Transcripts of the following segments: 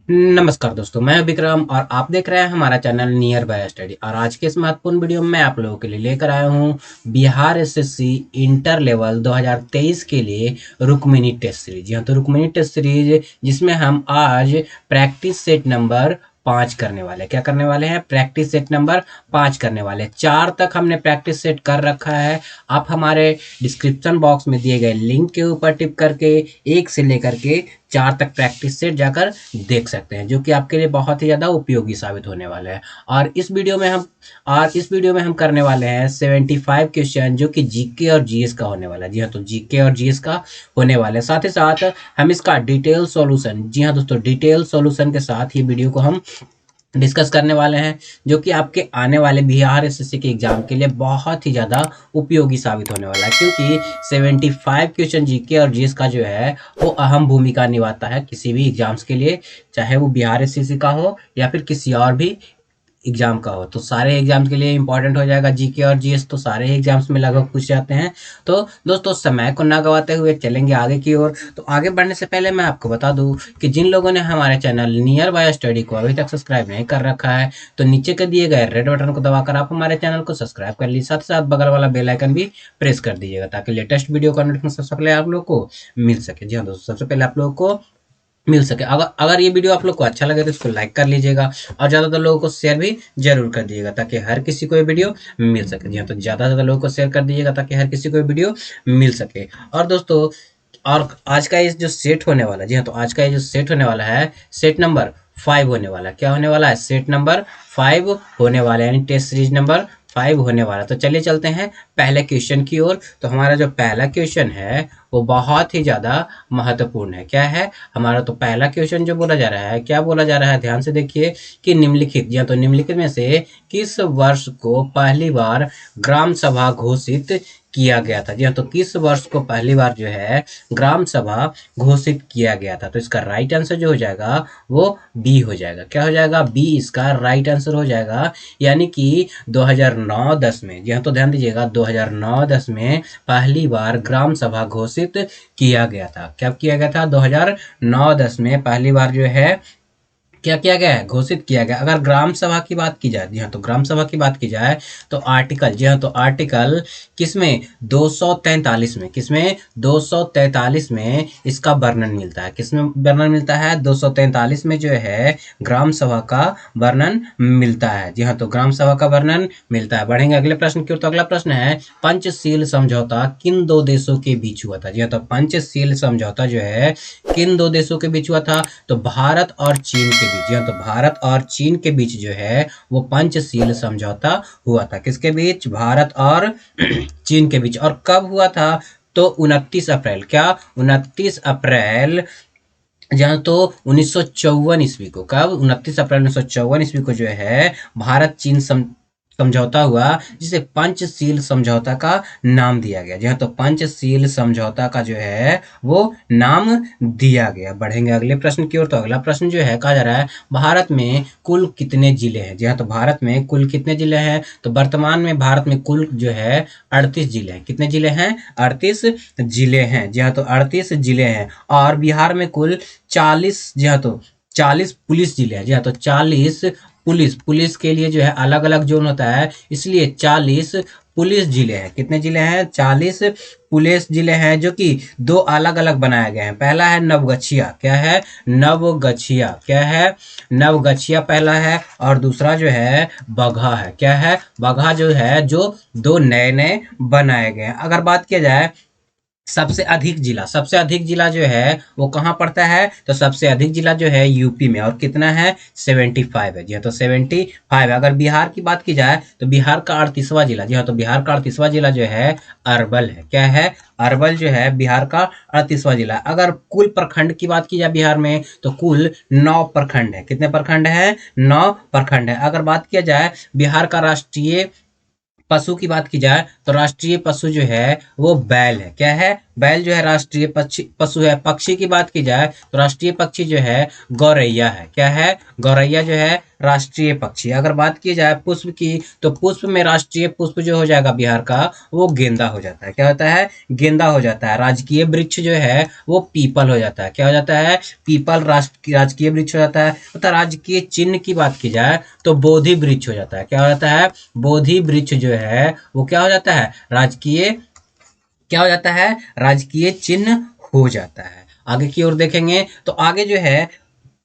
नमस्कार दोस्तों, मैं विक्रम और आप देख रहे हैं हमारा चैनल नियर बाय स्टडी। और आज के इस महत्वपूर्ण वीडियो में मैं आप लोगों के लिए लेकर आया हूं बिहार एसएससी इंटर लेवल 2023 के लिए रुक्मिणी टेस्ट सीरीज। जी हाँ, तो रुक्मिणी टेस्ट सीरीज जिसमें हम आज प्रैक्टिस सेट नंबर 5 करने वाले हैं। क्या करने वाले हैं? प्रैक्टिस सेट नंबर 5 करने वाले हैं। 4 तक हमने प्रैक्टिस सेट कर रखा है। आप हमारे डिस्क्रिप्शन बॉक्स में दिए गए लिंक के ऊपर टिप करके 1 से लेकर के 4 तक प्रैक्टिस सेट जाकर देख सकते हैं, जो कि आपके लिए बहुत ही ज़्यादा उपयोगी साबित होने वाले हैं। और इस वीडियो में हम करने वाले हैं 75 क्वेश्चन, जो कि जीके और जीएस का होने वाला है। जी हाँ, तो जीके और जीएस का होने वाले हैं। साथ ही साथ हम इसका डिटेल सॉल्यूशन, जी हाँ दोस्तों, डिटेल सॉल्यूशन के साथ ये वीडियो को हम डिस्कस करने वाले हैं, जो कि आपके आने वाले बिहार एसएससी के एग्जाम के लिए बहुत ही ज़्यादा उपयोगी साबित होने वाला है। क्योंकि 75 क्वेश्चन जीके और जीएस का जो है वो अहम भूमिका निभाता है किसी भी एग्जाम्स के लिए, चाहे वो बिहार एसएससी का हो या फिर किसी और भी एग्जाम का हो। तो सारे एग्जाम्स के लिए इंपॉर्टेंट हो जाएगा जीके और जीएस, तो सारे एग्जाम्स में लगभग पूछ जाते हैं। तो दोस्तों, समय को ना गवाते हुए चलेंगे आगे की ओर। तो आगे बढ़ने से पहले मैं आपको बता दूं कि जिन लोगों ने हमारे चैनल नियर बाय स्टडी को अभी तक सब्सक्राइब नहीं कर रखा है, तो नीचे के दिए गए रेड बटन को दबाकर आप हमारे चैनल को सब्सक्राइब कर लीजिए। साथ ही साथ बगल वाला बेल आइकन भी प्रेस कर दीजिएगा, ताकि लेटेस्ट वीडियो का नोटिफिकेशन सबसे पहले आप लोग को मिल सके। जी हाँ दोस्तों, सबसे पहले आप लोगों को मिल सके। अगर अगर ये वीडियो आप लोग को अच्छा लगे तो इसको लाइक कर लीजिएगा और ज़्यादातर लोगों को शेयर भी जरूर कर दीजिएगा, ताकि हर किसी को ये वीडियो मिल सके। जी हाँ, तो ज़्यादा से ज़्यादा लोगों को शेयर कर दीजिएगा ताकि हर किसी को ये वीडियो मिल सके। और दोस्तों, और आज का ये जो सेट होने वाला है, जी हाँ, तो आज का ये जो सेट होने वाला है, सेट नंबर 5 होने वाला है। क्या होने वाला है? सेट नंबर 5 होने वाला है, यानी टेस्ट सीरीज नंबर 5 होने वाला है। तो चलिए चलते हैं पहले क्वेश्चन की ओर। तो हमारा जो पहला क्वेश्चन है वो बहुत ही ज़्यादा महत्वपूर्ण है। क्या है हमारा? तो पहला क्वेश्चन जो बोला जा रहा है, क्या बोला जा रहा है, ध्यान से देखिए कि निम्नलिखित, या तो निम्नलिखित में से किस वर्ष को पहली बार ग्राम सभा घोषित किया गया था? जी हाँ, तो किस वर्ष को पहली बार जो है ग्राम सभा घोषित किया गया था? तो इसका राइट आंसर जो हो जाएगा वो बी हो जाएगा। क्या हो जाएगा? बी इसका राइट आंसर हो जाएगा। यानी कि 2009-10 में, जी हाँ, तो ध्यान दीजिएगा, 2009-10 में पहली बार ग्राम सभा घोषित किया गया था। कब किया गया था? 2009-10 में पहली बार जो है क्या किया गया है? घोषित किया गया। अगर ग्राम सभा की बात की जाए, जी हाँ, तो ग्राम सभा की बात की जाए तो आर्टिकल, जी हाँ, तो आर्टिकल किसमें? 243 में। किसमें? 243 में इसका वर्णन मिलता है। किसमें वर्णन मिलता है? 243 में जो है ग्राम सभा का वर्णन मिलता है। जी हाँ, तो ग्राम सभा का वर्णन मिलता है। बढ़ेंगे अगले प्रश्न की ओर। तो अगला प्रश्न है, पंचशील समझौता किन दो देशों के बीच हुआ था? जी हाँ, तो पंचशील समझौता जो है किन दो देशों के बीच हुआ था? तो भारत और चीन के बीच। जी हाँ, तो भारत और चीन के बीच जो है वो पंचशील समझौता हुआ था। किसके बीच? भारत और चीन के बीच। और कब हुआ था? तो 29 अप्रैल। क्या? 29 अप्रैल, जहाँ तो 1954 ईस्वी को। कब? 29 अप्रैल 1954 ईस्वी को जो है भारत चीन समझौता हुआ, जिसे पंचशील समझौता का नाम दिया गया। जी हाँ, तो पंचशील समझौता का जो है वो नाम दिया गया। बढ़ेंगे अगले प्रश्न की ओर। तो अगला प्रश्न जो है, कहा जा रहा है भारत में कुल कितने जिले हैं? जी हाँ, तो भारत में कुल कितने जिले हैं? तो वर्तमान में भारत में कुल जो है 38 जिले हैं। कितने जिले हैं? 38 जिले हैं। जी हाँ, तो 38 जिले हैं। और बिहार में कुल 40, जी हाँ, तो 40 पुलिस जिले हैं। जी हाँ, तो 40 पुलिस के लिए जो है अलग अलग जोन होता है, इसलिए 40 पुलिस जिले हैं। कितने जिले हैं? 40 पुलिस जिले हैं, जो कि दो अलग अलग बनाए गए हैं। पहला है नवगछिया। क्या है? नवगछिया। क्या है? नवगछिया पहला है। और दूसरा जो है बगहा है। क्या है? बगहा जो है, जो दो नए नए बनाए गए हैं। अगर बात किया जाए सबसे अधिक जिला जो है वो कहाँ पड़ता है? तो सबसे अधिक जिला जो है यूपी में। और कितना है? 75 है। जी हाँ, तो 75। अगर बिहार की बात की जाए तो बिहार का 38वां जिला, जी हाँ, तो बिहार का 38वां जिला जो है अरवल है। क्या है? अरवल जो है बिहार का 38वां जिला। अगर कुल प्रखंड की बात की जाए बिहार में, तो कुल 9 प्रखंड है। कितने प्रखंड है? 9 प्रखंड है। अगर बात किया जाए बिहार का राष्ट्रीय पशु की बात की जाए, तो राष्ट्रीय पशु जो है वो बैल है। क्या है? बैल जो है राष्ट्रीय पशु है। पक्षी की बात की जाए तो राष्ट्रीय पक्षी जो है गौरैया है। क्या है? गौरैया जो है राष्ट्रीय पक्षी। अगर बात की जाए पुष्प की, तो पुष्प में राष्ट्रीय पुष्प जो हो जाएगा बिहार का, वो गेंदा हो जाता है। क्या होता है? गेंदा हो जाता है। राजकीय वृक्ष जो है वो पीपल हो जाता है। क्या हो जाता है? पीपल राजकीय वृक्ष हो जाता है। तथा राजकीय चिन्ह की बात की जाए तो बोधि वृक्ष हो जाता है। क्या हो जाता है? बोधि वृक्ष जो है वो क्या हो जाता है? राजकीय, क्या हो जाता है? राजकीय चिन्ह हो जाता है। आगे की ओर देखेंगे तो आगे जो है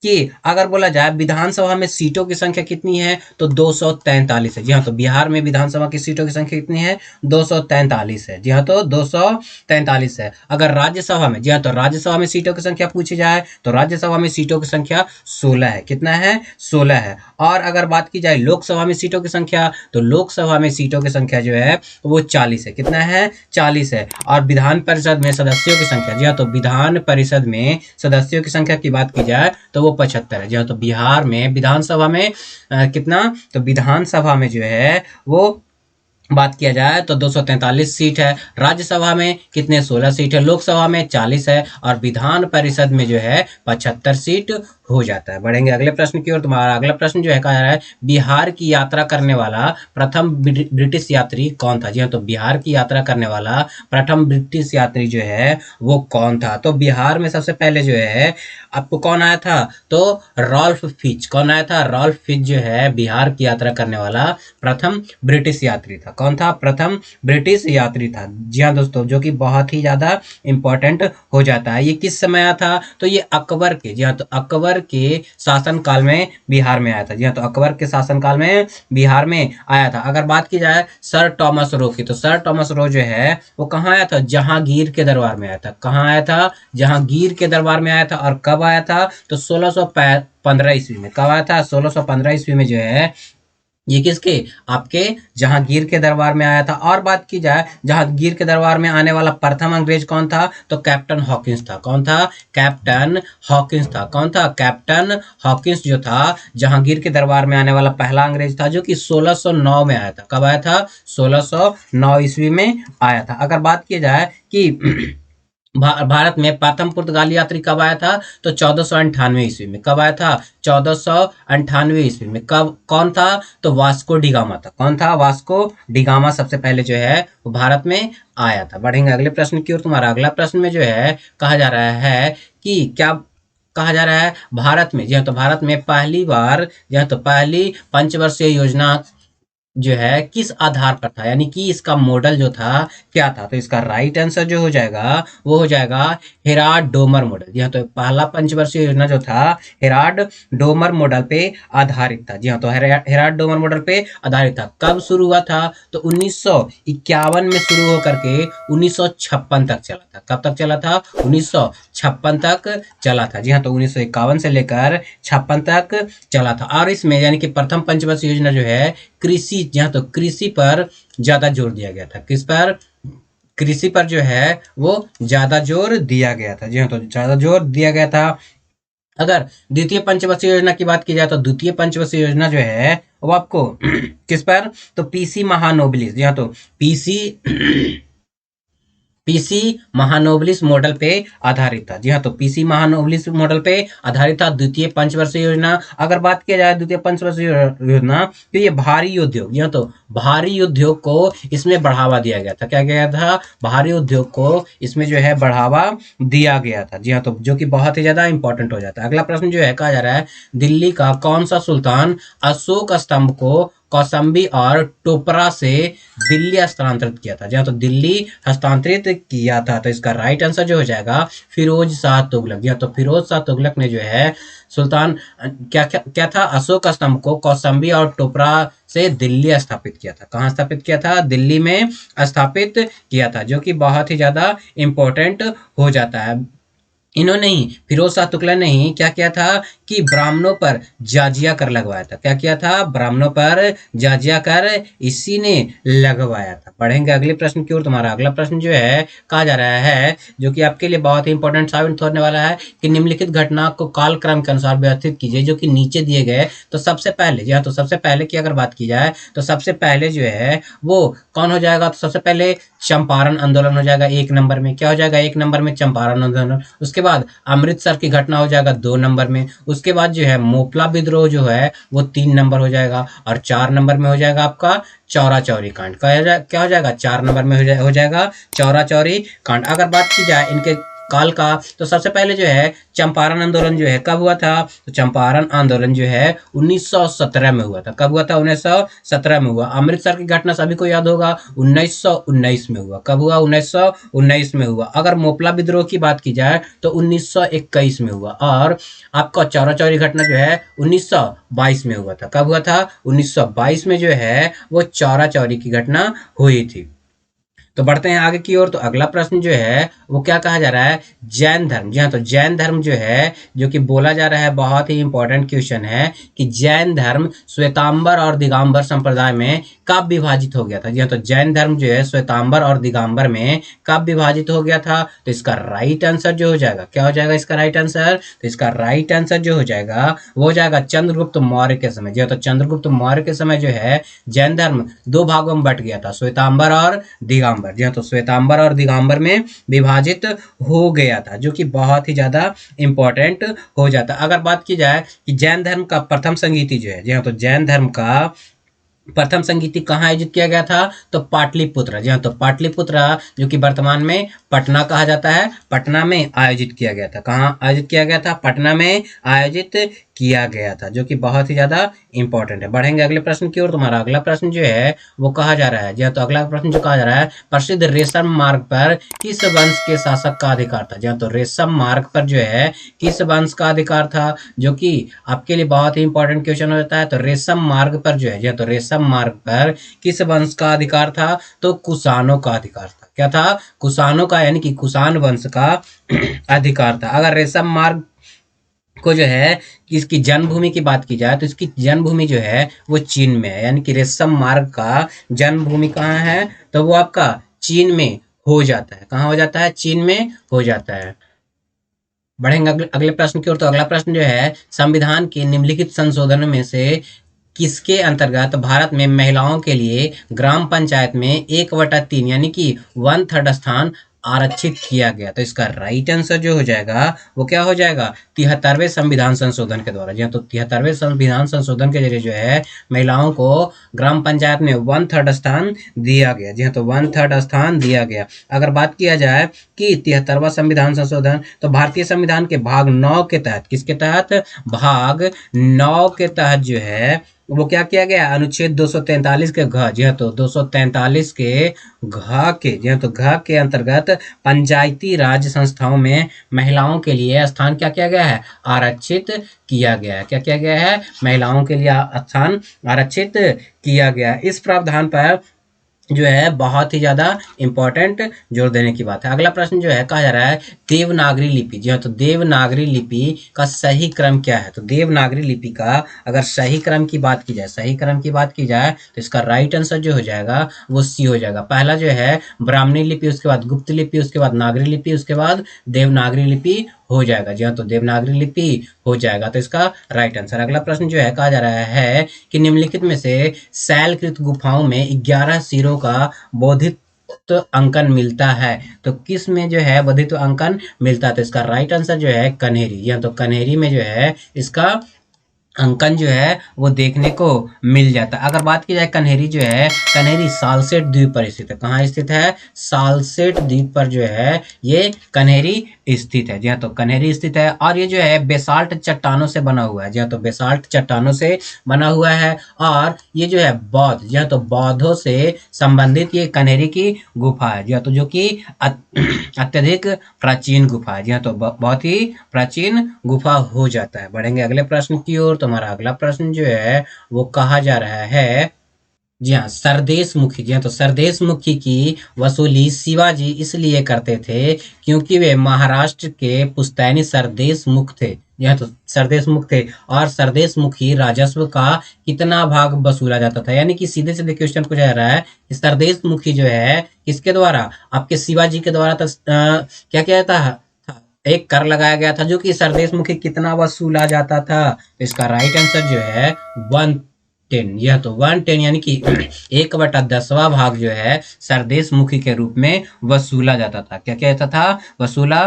कि अगर बोला जाए विधानसभा में सीटों की संख्या कितनी है, तो 243 है। जी हाँ, तो बिहार में विधानसभा की सीटों की संख्या कितनी है? 243 है। जी हाँ, तो 243 है। अगर राज्यसभा में, जी हाँ, तो राज्यसभा में सीटों की संख्या पूछी जाए तो राज्यसभा में सीटों की संख्या 16 है। कितना है? 16 है। और अगर बात की जाए लोकसभा में सीटों की संख्या, तो लोकसभा में सीटों की संख्या जो है वो 40 है। कितना है? 40 है। और विधान परिषद में सदस्यों की संख्या, जी हाँ, तो विधान परिषद में सदस्यों की संख्या की बात की जाए तो वो 75 है। जी हाँ, तो बिहार में विधानसभा में कितना, तो विधानसभा में जो है वो बात किया जाए तो 243 सीट है। राज्यसभा में कितने? 16 सीट है। लोकसभा में 40 है। और विधान परिषद में जो है 75 सीट हो जाता है। बढ़ेंगे अगले प्रश्न की ओर। तुम्हारा अगला प्रश्न जो है कहा जा रहा है बिहार की यात्रा करने वाला प्रथम ब्रिटिश यात्री कौन था? जी हाँ, तो बिहार की यात्रा करने वाला प्रथम ब्रिटिश यात्री जो है वो कौन था? तो बिहार में सबसे पहले जो है आपको कौन आया था? तो रॉल्फ फिच। कौन आया था? रॉल्फ फिच जो है बिहार की यात्रा करने वाला प्रथम ब्रिटिश यात्री था। कौन था? प्रथम ब्रिटिश यात्री था। जी हाँ दोस्तों, जो कि बहुत ही ज्यादा इंपॉर्टेंट हो जाता है। ये किस समय आया था? तो ये अकबर के, जी हाँ, तो अकबर के शासनकाल में बिहार में आया था। जी हाँ, तो अकबर के शासनकाल में बिहार में आया था। अगर बात की जाए सर टॉमस रो की, तो सर टॉमस रो जो है वो कहाँ आया था? जहांगीर के दरबार में आया था। कहाँ आया था? जहांगीर के दरबार में आया था। और कब आया था? तो 1615 ईस्वी में। कब आया था? 1615 ईस्वी में जो है ये किसके? आपके जहांगीर के दरबार में आया था। और बात की जाए जहांगीर के दरबार में आने वाला प्रथम अंग्रेज कौन था? तो कैप्टन हॉकिंस था। कौन था? कैप्टन हॉकिंस था। कौन था? कैप्टन हॉकिंस जो था जहांगीर के दरबार में आने वाला पहला अंग्रेज था, जो कि 1609 में आया था। कब आया था? 1609 ईस्वी में आया था। अगर बात की जाए कि भारत में प्रथम पुर्तगाली यात्री कब आया था? तो 1498 ईस्वी में। कब आया था? 1498 ईस्वी में। कब? कौन था? तो वास्को डिगामा था। कौन था? वास्को डिगामा सबसे पहले जो है वो भारत में आया था। बढ़ेंगे अगले प्रश्न की ओर। तुम्हारा अगला प्रश्न में जो है कहा जा रहा है कि क्या कहा जा रहा है भारत में, जी हाँ, तो भारत में पहली बार, जी हाँ, तो पहली पंचवर्षीय योजना जो है किस आधार पर था, यानी कि इसका मॉडल जो था क्या था? तो इसका राइट आंसर जो हो जाएगा वो हो जाएगा हेराल्ड डोमर मॉडल। जी हाँ, तो पहला पंचवर्षीय योजना जो था हेराल्ड डोमर मॉडल पे आधारित था। जी हाँ, तो हेराल्ड डोमर मॉडल पे आधारित था। कब शुरू हुआ था? तो 1951 में शुरू होकर के 1956 तक चला था। कब तक चला था? 1956 तक चला था। जी हाँ, तो 1951 से लेकर 56 तक चला था। और इसमें यानी कि प्रथम पंचवर्षीय योजना जो है कृषि, जहाँ तो कृषि पर ज्यादा जोर दिया गया था। किस पर? कृषि पर जो है वो ज्यादा जोर दिया गया था। जी हाँ, तो ज्यादा जोर दिया गया था। अगर द्वितीय पंचवर्षीय योजना की बात की जाए तो द्वितीय पंचवर्षीय योजना जो है वो आपको किस पर? तो पीसी महानोबिलिस, जी हाँ, तो पीसी पीसी महानोबिलिस मॉडल पे आधारित था। जी हाँ, तो पीसी महानोबिलिस मॉडल पे आधारित था द्वितीय पंचवर्षीय योजना। अगर बात की जाए द्वितीय पंचवर्षीय योजना, तो ये भारी उद्योग, जी हाँ, तो भारी उद्योग को इसमें बढ़ावा दिया गया था। क्या गया था? भारी उद्योग को इसमें जो है बढ़ावा दिया गया था। जी हाँ, तो जो कि बहुत ही ज्यादा इंपॉर्टेंट हो जाता है। अगला प्रश्न जो है कहा जा रहा है दिल्ली का कौन सा सुल्तान अशोक स्तंभ को कौशाम्बी और टोपरा से दिल्ली हस्तांतरित किया था? जहाँ तो दिल्ली हस्तांतरित किया था। तो इसका राइट आंसर जो हो जाएगा फिरोज शाह तुगलक। जी हाँ, तो फिरोज शाह तुगलक ने जो है सुल्तान क्या क्या क्या था? अशोक स्तंभ को कौशाम्बी और टोपरा से दिल्ली स्थापित किया था। कहाँ स्थापित किया था? दिल्ली में स्थापित किया था, जो कि बहुत ही ज्यादा इंपॉर्टेंट हो जाता है। इन्होंने ही, फिरोज शाह तुगलक ने ही क्या किया था कि ब्राह्मणों पर जाजिया कर लगवाया था। क्या किया था? ब्राह्मणों पर जाजिया कर इसी ने लगवाया था। पढ़ेंगे अगले प्रश्न की ओर। तुम्हारा अगला प्रश्न जो है कहा जा रहा है, जो कि आपके लिए बहुत ही इंपॉर्टेंट साबित होने वाला है, कि निम्नलिखित घटना को कालक्रम के अनुसार व्यवस्थित कीजिए, जो कि नीचे दिए गए। तो सबसे पहले, जी हाँ, तो सबसे पहले की अगर बात की जाए तो सबसे पहले जो है वो कौन हो जाएगा? तो सबसे पहले चंपारण आंदोलन हो जाएगा 1 नंबर में। क्या हो जाएगा 1 नंबर में? चंपारण आंदोलन। उसके बाद अमृतसर की घटना हो जाएगा 2 नंबर में। उसके बाद जो है मोपला विद्रोह जो है वो 3 नंबर हो जाएगा। और 4 नंबर में हो जाएगा आपका चौरा चौरी कांड। क्या हो जाएगा 4 नंबर में हो जाएगा चौरा चौरी कांड। अगर बात की जाए इनके काल का, तो सबसे पहले जो है चंपारण आंदोलन जो है कब हुआ था? तो चंपारण आंदोलन जो है 1917 में हुआ था। कब हुआ था? 1917 में हुआ। अमृतसर की घटना सभी को याद होगा 1919 में हुआ। कब हुआ? 1919 में हुआ। अगर मोपला विद्रोह की बात की जाए तो 1921 में हुआ। और आपका चौरा चौरी घटना जो है 1922 में हुआ था। कब हुआ था? 1922 में जो है वो चौरा चौरी की घटना हुई थी। तो बढ़ते हैं आगे की ओर। तो अगला प्रश्न जो है वो क्या कहा जा रहा है? जैन धर्म। जी हाँ, तो जैन धर्म जो है, जो कि बोला जा रहा है, बहुत ही इंपॉर्टेंट क्वेश्चन है कि जैन धर्म श्वेतांबर और दिगंबर संप्रदाय में कब विभाजित हो गया था? जी हाँ, तो जैन धर्म जो है श्वेतांबर और दिगंबर में कब विभाजित हो गया था? तो इसका राइट आंसर जो हो जाएगा, क्या हो जाएगा इसका राइट आंसर? तो इसका राइट आंसर जो हो जाएगा वो हो जाएगा चंद्रगुप्त मौर्य के समय। जी हाँ, तो चंद्रगुप्त मौर्य के समय जो है जैन धर्म 2 भागों में बट गया था, श्वेतांबर और दिगंबर। जी हाँ, तो श्वेतांबर और दिगंबर में विभाजित हो गया था, जो कि बहुत ही ज्यादा इंपॉर्टेंट हो जाता। अगर बात की जाए कि जैन धर्म का प्रथम संगीति जो है, जी हाँ, तो जैन धर्म का प्रथम संगीति कहाँ आयोजित किया गया था? तो पाटलिपुत्र। जी हाँ, तो पाटलिपुत्र जो कि वर्तमान में पटना कहा जाता है, पटना में आयोजित किया गया था। कहाँ आयोजित किया गया था? पटना में आयोजित किया गया था, जो कि बहुत ही ज्यादा इंपॉर्टेंट है। बढ़ेंगे अगले प्रश्न की ओर। तुम्हारा अगला प्रश्न जो है वो कहा जा रहा है, जी हाँ, तो अगला प्रश्न जो कहा जा रहा है, प्रसिद्ध रेशम मार्ग पर किस वंश के शासक का अधिकार था? जी हाँ, तो रेशम मार्ग पर जो है किस वंश का अधिकार था, जो कि आपके लिए बहुत ही इंपॉर्टेंट क्वेश्चन हो जाता है। तो रेशम मार्ग पर जो है, जी हाँ, तो रेशम मार्ग पर किस वंश का अधिकार था? तो कुषाणों का अधिकार था। क्या था? कुषाणों का, यानी कि कुषाण वंश का अधिकार था। अगर रेशम मार्ग को जो है कि इसकी जन्मभूमि की बात की जाए तो इसकी जन्मभूमि जो है वो चीन में है, यानी कि रेशम मार्ग का जन्मभूमि कहाँ है? तो वो आपका चीन में हो जाता है। कहाँ हो जाता है? चीन में हो जाता है। बढ़ेंगे अगले प्रश्न की ओर। तो अगला प्रश्न जो है, संविधान के निम्नलिखित संशोधनों में से किसके अंतर्गत भारत में महिलाओं के लिए ग्राम पंचायत में 1/3 यानी कि 1/3 स्थान आरक्षित किया गया? तो इसका राइट आंसर जो हो जाएगा वो क्या हो जाएगा? 73वें संविधान संशोधन के द्वारा। जी हाँ, तो 73वें संविधान संशोधन के जरिए जो है महिलाओं को ग्राम पंचायत में 1/3 स्थान दिया गया। जी हाँ, तो 1/3 स्थान दिया गया। अगर बात किया जाए कि 73वां संविधान संशोधन, तो भारतीय संविधान के भाग 9 के तहत, किसके तहत? भाग 9 के तहत जो है वो क्या किया गया? अनुच्छेद 243 के घ, जी हाँ, तो 243 के घ के, जी हाँ, तो घ के अंतर्गत पंचायती राज संस्थाओं में महिलाओं के लिए स्थान क्या किया गया है? आरक्षित किया गया है। क्या किया गया है? महिलाओं के लिए स्थान आरक्षित किया गया। इस प्रावधान पर जो है बहुत ही ज्यादा इंपॉर्टेंट जोर देने की बात है। अगला प्रश्न जो है कहा जा रहा है देवनागरी लिपि। जी हाँ, तो देवनागरी लिपि का सही क्रम क्या है? तो देवनागरी लिपि का अगर सही क्रम की बात की जाए, सही क्रम की बात की जाए तो इसका राइट आंसर जो हो जाएगा वो सी हो जाएगा। पहला जो है ब्राह्मणी लिपि, उसके बाद गुप्त लिपि, उसके बाद नागरी लिपि, उसके बाद देवनागरी लिपि हो जाएगा। जी हाँ, तो देवनागरी लिपि हो जाएगा। तो इसका राइट आंसर। अगला प्रश्न जो है कहा जा रहा है कि निम्नलिखित में से शैलकृत गुफाओं में 11 सिरों का बोधित्व अंकन मिलता है, तो किस में जो है बोधित्व अंकन मिलता है? तो इसका राइट आंसर जो है कन्हेरी। या तो कन्हेरी में जो है इसका अंकन जो है वो देखने को मिल जाता है। अगर बात की जाए कन्हेरी जो है, कन्हेरी सालसेट द्वीप पर स्थित है। कहाँ स्थित है? सालसेट द्वीप पर जो है ये कन्हेरी स्थित है। जी हाँ, तो कन्हेरी स्थित है। और ये जो है बेसाल्ट चट्टानों से बना हुआ है। जी हाँ, तो बेसाल्ट चट्टानों से बना हुआ है। और ये जो है बौद्ध, जी हाँ, तो बौद्धों से संबंधित ये कन्हेरी की गुफा है। जी हाँ, तो जो कि अत्यधिक प्राचीन गुफा है। जी हाँ, तो बहुत ही प्राचीन गुफा हो जाता है। बढ़ेंगे अगले प्रश्न की ओर। तो हमारा अगला प्रश्न जो है वो कहा जा रहा है, जी हाँ, सरदेश मुखी। जी हाँ, तो सरदेश मुखी की वसूली शिवाजी इसलिए करते थे क्योंकि वे महाराष्ट्र के पुश्तैनी सरदेश मुख थे। जी हाँ, तो सरदेश मुख थे। और सरदेश मुखी राजस्व का कितना भाग वसूला जाता था? यानी कि सीधे सीधे क्वेश्चन पूछा जा रहा है कि सरदेश मुखी जो है किसके द्वारा? आपके शिवाजी के द्वारा क्या क्या था? एक कर लगाया गया था, जो कि सरदेश मुखी कितना वसूला जाता था? तो इसका राइट आंसर जो है 1 1/10, यह तो 1/10 यानी कि 1/10वां भाग जो है सरदेश मुखी के रूप में वसूला जाता था। क्या क्या था? वसूला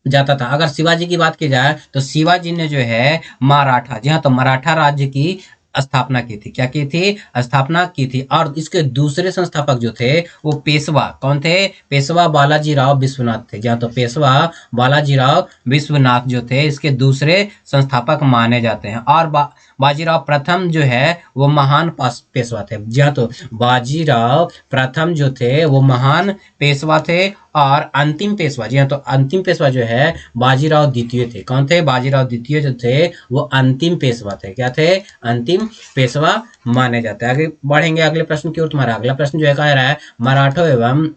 जाता था। अगर शिवाजी की बात की जाए तो शिवाजी ने जो है मराठा, जी हाँ, तो मराठा राज्य की स्थापना की थी। क्या की थी? स्थापना की थी। और इसके दूसरे संस्थापक जो थे वो पेशवा कौन थे? पेशवा बालाजी राव विश्वनाथ थे। जहाँ तो पेशवा बालाजी राव विश्वनाथ जो थे इसके दूसरे संस्थापक माने जाते हैं। और बाजीराव प्रथम जो है वो महान पेशवा थे। जी हाँ, तो बाजीराव प्रथम जो थे वो महान पेशवा थे। और अंतिम पेशवा, जी हाँ, तो अंतिम पेशवा जो है बाजीराव द्वितीय थे। कौन थे? बाजीराव द्वितीय जो थे वो अंतिम पेशवा थे। क्या थे? अंतिम पेशवा माने जाते हैं। आगे बढ़ेंगे अगले प्रश्न की ओर। तुम्हारा अगला प्रश्न जो है कह रहा है मराठों एवं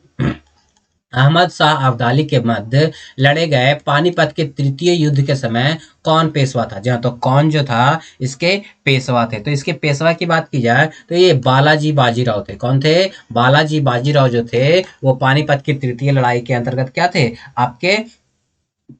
अहमद शाह अब्दाली के मध्य लड़े गए पानीपत के तृतीय युद्ध के समय कौन पेशवा था? जहाँ तो कौन जो था इसके पेशवा थे। तो इसके पेशवा की बात की जाए तो ये बालाजी बाजीराव थे। कौन थे? बालाजी बाजीराव जो थे वो पानीपत की तृतीय लड़ाई के अंतर्गत क्या थे? आपके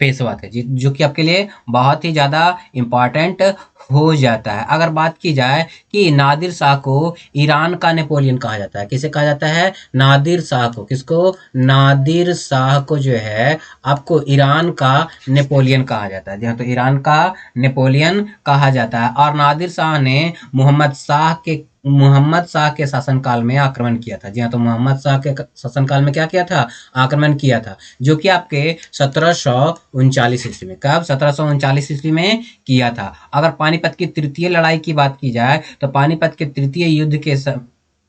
पेशवा थे। जो कि आपके लिए बहुत ही ज्यादा इंपॉर्टेंट हो जाता है। अगर बात की जाए कि नादिर शाह को ईरान का नेपोलियन कहा जाता है, किसे कहा जाता है? नादिर शाह को। किसको? नादिर शाह को जो है आपको ईरान का नेपोलियन कहा जाता है। जी हाँ, तो ईरान का नेपोलियन कहा जाता है। और नादिर शाह ने मोहम्मद शाह के शासनकाल में आक्रमण किया था। जी हाँ, तो मोहम्मद शाह के शासनकाल में क्या किया था? आक्रमण किया था, जो कि आपके 1739 ईस्वी में। कब? 1739 ईस्वी में किया था। अगर पानीपत की तृतीय लड़ाई की बात की जाए तो पानीपत के तृतीय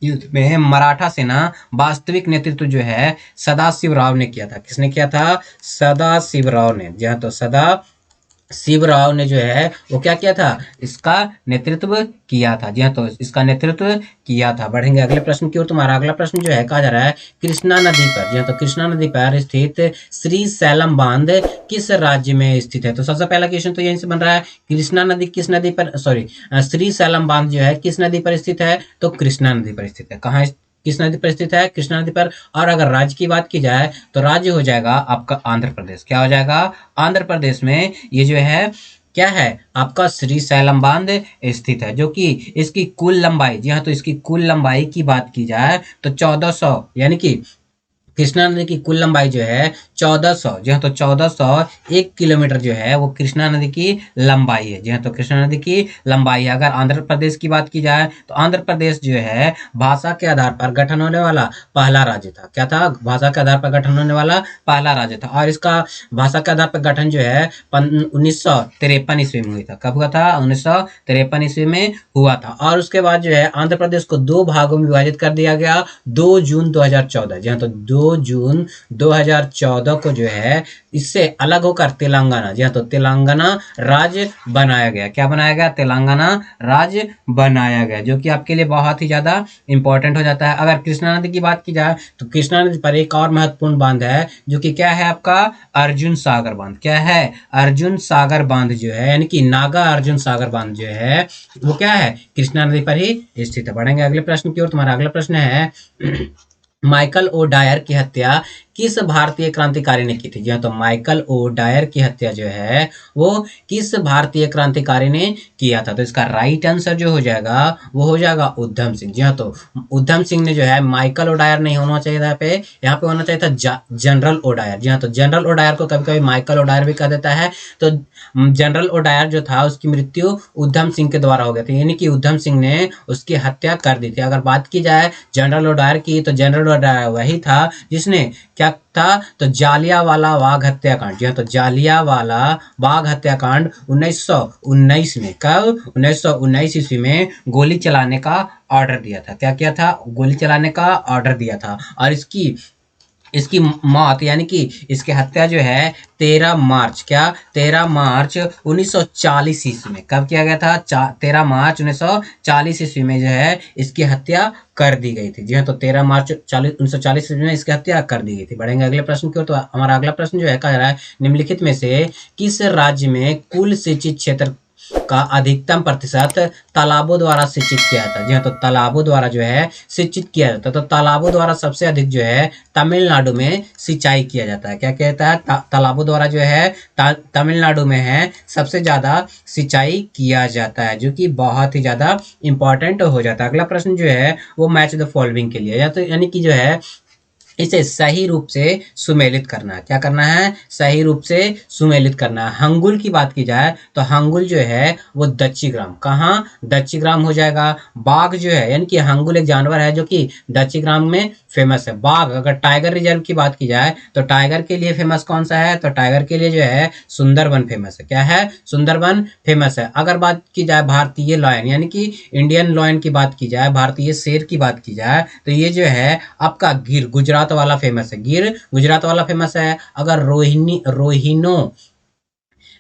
युद्ध में मराठा सेना वास्तविक नेतृत्व जो है सदाशिव राव ने किया था। किसने किया था? सदाशिव राव ने। जी हाँ, तो सदा शिवराव ने जो है वो क्या किया था? इसका नेतृत्व किया था। जी हाँ, तो इसका नेतृत्व किया था। बढ़ेंगे अगले प्रश्न की ओर। तुम्हारा अगला प्रश्न जो है कहा जा रहा है कृष्णा नदी पर, जी हाँ, तो कृष्णा नदी पर स्थित श्री सैलम बांध किस राज्य में स्थित है? तो सबसे पहला क्वेश्चन तो यहीं से बन रहा है, कृष्णा नदी किस नदी पर, सॉरी, श्री सैलम बांध जो है किस नदी पर स्थित है? तो कृष्णा नदी पर स्थित है। कहाँ किस नदी पर स्थित है? कृष्णा नदी पर। और अगर राज्य की बात की जाए तो राज्य हो जाएगा आपका आंध्र प्रदेश। क्या हो जाएगा? आंध्र प्रदेश में ये जो है क्या है आपका श्री सैलम बांध स्थित है, जो कि इसकी कुल लंबाई, जी हाँ, तो इसकी कुल लंबाई की बात की जाए तो 1400, यानी कि कृष्णा नदी की कुल लंबाई जो है 1400, जी हाँ, तो 1401 किलोमीटर जो है वो कृष्णा नदी की लंबाई है। जी हाँ, तो कृष्णा नदी की लंबाई है। अगर आंध्र प्रदेश की बात की जाए तो आंध्र प्रदेश जो है भाषा के आधार पर गठन होने वाला पहला राज्य था। क्या था? भाषा के आधार पर गठन होने वाला पहला राज्य था। और इसका भाषा के आधार पर गठन जो है 1953 ईस्वी में हुई था। कब हुआ था? 1953 ईस्वी में हुआ था। और उसके बाद जो है आंध्र प्रदेश को दो भागों में विभाजित कर दिया गया 2 जून 2014। जी हाँ, तो 2 जून 2014 को जो है इससे अलग होकर तेलंगाना, जी हाँ, तो तेलंगाना राज्य बनाया गया। क्या बनाया गया? तेलंगाना राज्य बनाया गया, जो कि आपके लिए बहुत ही ज्यादा इंपॉर्टेंट हो जाता है। अगर कृष्णा नदी की बात की जाए तो कृष्णा नदी पर एक और महत्वपूर्ण बांध है, जो कि क्या है आपका? अर्जुन सागर बांध। क्या है? अर्जुन सागर बांध जो है, यानी कि नागा अर्जुन सागर बांध जो है वो क्या है? कृष्णा नदी पर ही स्थित है। बढ़ेंगे अगले प्रश्न की ओर। तुम्हारा अगला प्रश्न है माइकल ओ डायर की हत्या किस भारतीय क्रांतिकारी ने की थी? जी हाँ, तो माइकल ओ डायर की हत्या जो है वो किस भारतीय क्रांतिकारी ने किया था? तो इसका राइट आंसर जो हो जाएगा वो हो जाएगा उधम सिंह। जी हाँ, तो उधम सिंह ने जो है, माइकल ओ डायर नहीं होना चाहिए था यहाँ पे होना चाहिए था जनरल ओ डायर। जी हाँ, तो जनरल ओ डायर को कभी कभी माइकल ओ डायर भी कह देता है। तो जनरल ओ डायर जो था उसकी मृत्यु उधम सिंह के द्वारा हो गई थी, यानी कि उधम सिंह ने उसकी हत्या कर दी थी। अगर बात की जाए जनरल ओ डायर की तो जनरल ओ डायर वही था जिसने क्या था? तो जालियांवाला बाग हत्याकांड, जी हाँ, तो जालियांवाला बाग हत्याकांड 1919 में, कब? 1919 ईस्वी में गोली चलाने का ऑर्डर दिया था। क्या किया था? गोली चलाने का ऑर्डर दिया था। और इसकी इसकी मौत, यानी कि इसकी हत्या जो है 13 मार्च, क्या? 13 मार्च 1940 ईस्वी में कब किया गया था? 13 मार्च 1940 ईस्वी में जो है इसकी हत्या कर दी गई थी। जी हाँ, तो 13 मार्च 1940 ईस्वी में इसकी हत्या कर दी गई थी। बढ़ेंगे अगले प्रश्न की ओर। तो हमारा अगला प्रश्न जो है कह रहा है निम्नलिखित में से किस राज्य में कुल सिंचित क्षेत्र का अधिकतम प्रतिशत तालाबों द्वारा सिंचित किया जाता है। जी हाँ, तो तालाबों द्वारा जो है सिंचित किया जाता है। तो तालाबों द्वारा सबसे अधिक जो है तमिलनाडु में सिंचाई किया जाता है। क्या कहता है? तालाबों द्वारा जो है तमिलनाडु में है सबसे ज्यादा सिंचाई किया जाता है, जो कि बहुत ही ज्यादा इंपॉर्टेंट हो जाता है। अगला प्रश्न जो है वो मैच द फॉलोइंग के लिए, या तो यानी कि जो है इसे सही रूप से सुमेलित करना है। क्या करना है? सही रूप से सुमेलित करना है। हंगुल की बात की जाए तो हंगुल जो है वो दच्चीग्राम, कहाँ? दच्चीग्राम हो जाएगा। बाघ जो है, यानी कि हंगुल एक जानवर है जो कि दच्चीग्राम में फेमस है। बाघ, अगर टाइगर रिजर्व की बात की जाए तो टाइगर के लिए फेमस कौन सा है? तो टाइगर के लिए जो है सुंदरबन फेमस है। क्या है? सुंदरबन फेमस है। अगर बात की जाए भारतीय लॉयन, यानी कि इंडियन लॉयन की बात की जाए, भारतीय शेर की बात की जाए, तो ये जो है आपका गिर गुजरात वाला फेमस है। गिर गुजरात वाला फेमस है। अगर रोहिनो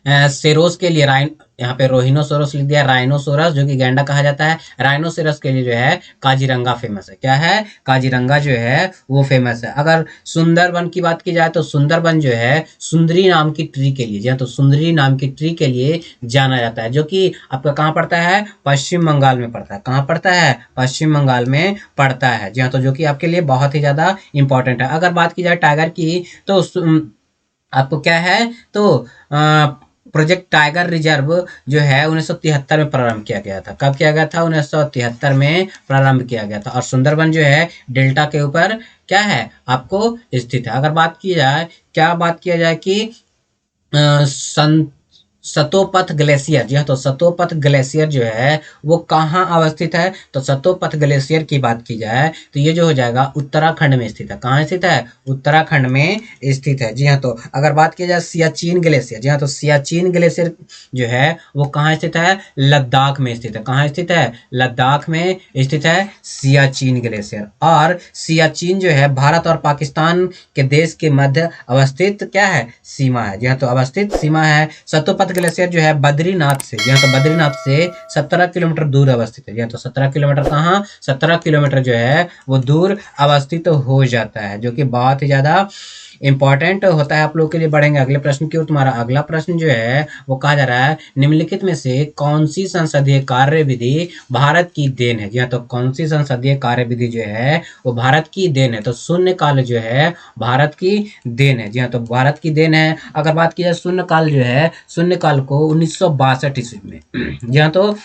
सेरोस के लिए यहाँ पे रोहिनोसोरस लिख दिया, राइनोसोरस जो कि गैंडा कहा जाता है, राइनोसेरस के लिए जो है काजीरंगा फेमस है। क्या है? काजीरंगा जो है वो फेमस है। अगर सुंदरबन की बात की जाए तो सुंदरबन जो है सुंदरी नाम की ट्री के लिए, जी हाँ, तो सुंदरी नाम की ट्री के लिए जाना जाता है, जो कि आपका कहाँ पड़ता है? पश्चिम बंगाल में पड़ता है। कहाँ पड़ता है? पश्चिम बंगाल में पड़ता है। जी हाँ, तो जो कि आपके लिए बहुत ही ज्यादा इंपॉर्टेंट है। अगर बात की जाए टाइगर की तो आपको क्या है? तो प्रोजेक्ट टाइगर रिजर्व जो है 1973 में प्रारंभ किया गया था। कब किया गया था? 1973 में प्रारंभ किया गया था। और सुंदरबन जो है डेल्टा के ऊपर क्या है? आपको स्थित है। अगर बात की जाए, क्या बात किया जाए कि सन सतोपथ ग्लेशियर, जी हाँ, तो सतोपथ ग्लेशियर जो है वो कहाँ अवस्थित है? तो सतोपथ ग्लेशियर की बात की जाए तो ये जो हो जाएगा उत्तराखंड में स्थित है। कहाँ स्थित है? उत्तराखंड में स्थित है। जी हाँ, तो अगर बात की जाए सियाचिन ग्लेशियर, जी हाँ, तो सियाचिन ग्लेशियर जो है वो कहाँ स्थित है? लद्दाख में स्थित है। कहाँ स्थित है? लद्दाख में स्थित है सियाचिन ग्लेशियर। और सियाचिन जो है भारत और पाकिस्तान के देश के मध्य अवस्थित क्या है? सीमा है। जी हाँ, तो अवस्थित सीमा है। सतोपथ ग्लेशियर जो है बद्रीनाथ से, जी हाँ, तो बद्रीनाथ से 17 किलोमीटर दूर अवस्थित है। जी हाँ, तो 17 किलोमीटर कहाँ? 17 किलोमीटर जो है वो दूर अवस्थित हो जाता है, जो कि बहुत ही ज्यादा इंपॉर्टेंट होता है आप लोग के लिए। बढ़ेंगे अगले प्रश्न की ओर। तुम्हारा अगला प्रश्न जो है वो कहा जा रहा है निम्नलिखित में से कौन सी संसदीय कार्य विधि भारत की देन है? जी हाँ, तो कौन सी संसदीय कार्य विधि जो है वो भारत की देन है? तो शून्य काल जो है भारत की देन है। जी हाँ, तो भारत की देन है। अगर बात की जाए शून्य काल जो है, शून्य काल को 1962 ईस्वी में जी हाँ, तो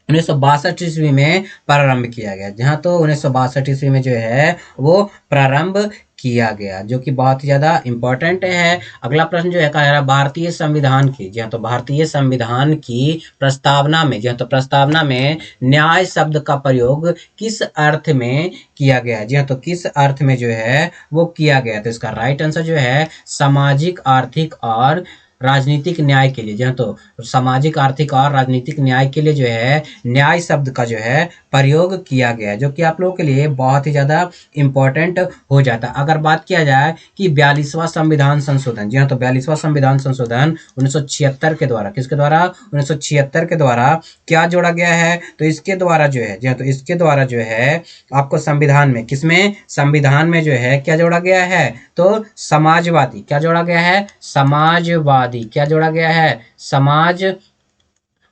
1962 ईस्वी में प्रारंभ किया गया। जहाँ तो 1962 ईस्वी में जो है वो प्रारंभ किया गया, जो कि बहुत ही ज्यादा इंपॉर्टेंट है। अगला प्रश्न जो है कहा जा रहा है भारतीय संविधान की, जी हाँ, तो भारतीय संविधान की प्रस्तावना में, जी हाँ, तो प्रस्तावना में न्याय शब्द का प्रयोग किस अर्थ में किया गया? जी हाँ, तो किस अर्थ में जो है वो किया गया? तो इसका राइट आंसर जो है सामाजिक, आर्थिक और राजनीतिक न्याय के लिए। जी हाँ, तो सामाजिक, आर्थिक और राजनीतिक न्याय के लिए जो है न्याय शब्द का जो है प्रयोग किया गया है, जो कि आप लोगों के लिए बहुत ही ज्यादा इंपॉर्टेंट हो जाता है। अगर बात किया जाए कि 42वां संविधान संशोधन, जी हाँ, तो 42वां संविधान संशोधन 1976 के द्वारा, किसके द्वारा? 1976 के द्वारा क्या जोड़ा गया है? तो इसके द्वारा जो है, जी हाँ, तो इसके द्वारा जो है आपको संविधान में, किसमें? संविधान में जो है क्या जोड़ा गया है? तो समाजवादी, क्या जोड़ा गया है? समाजवादी, क्या जोड़ा गया है?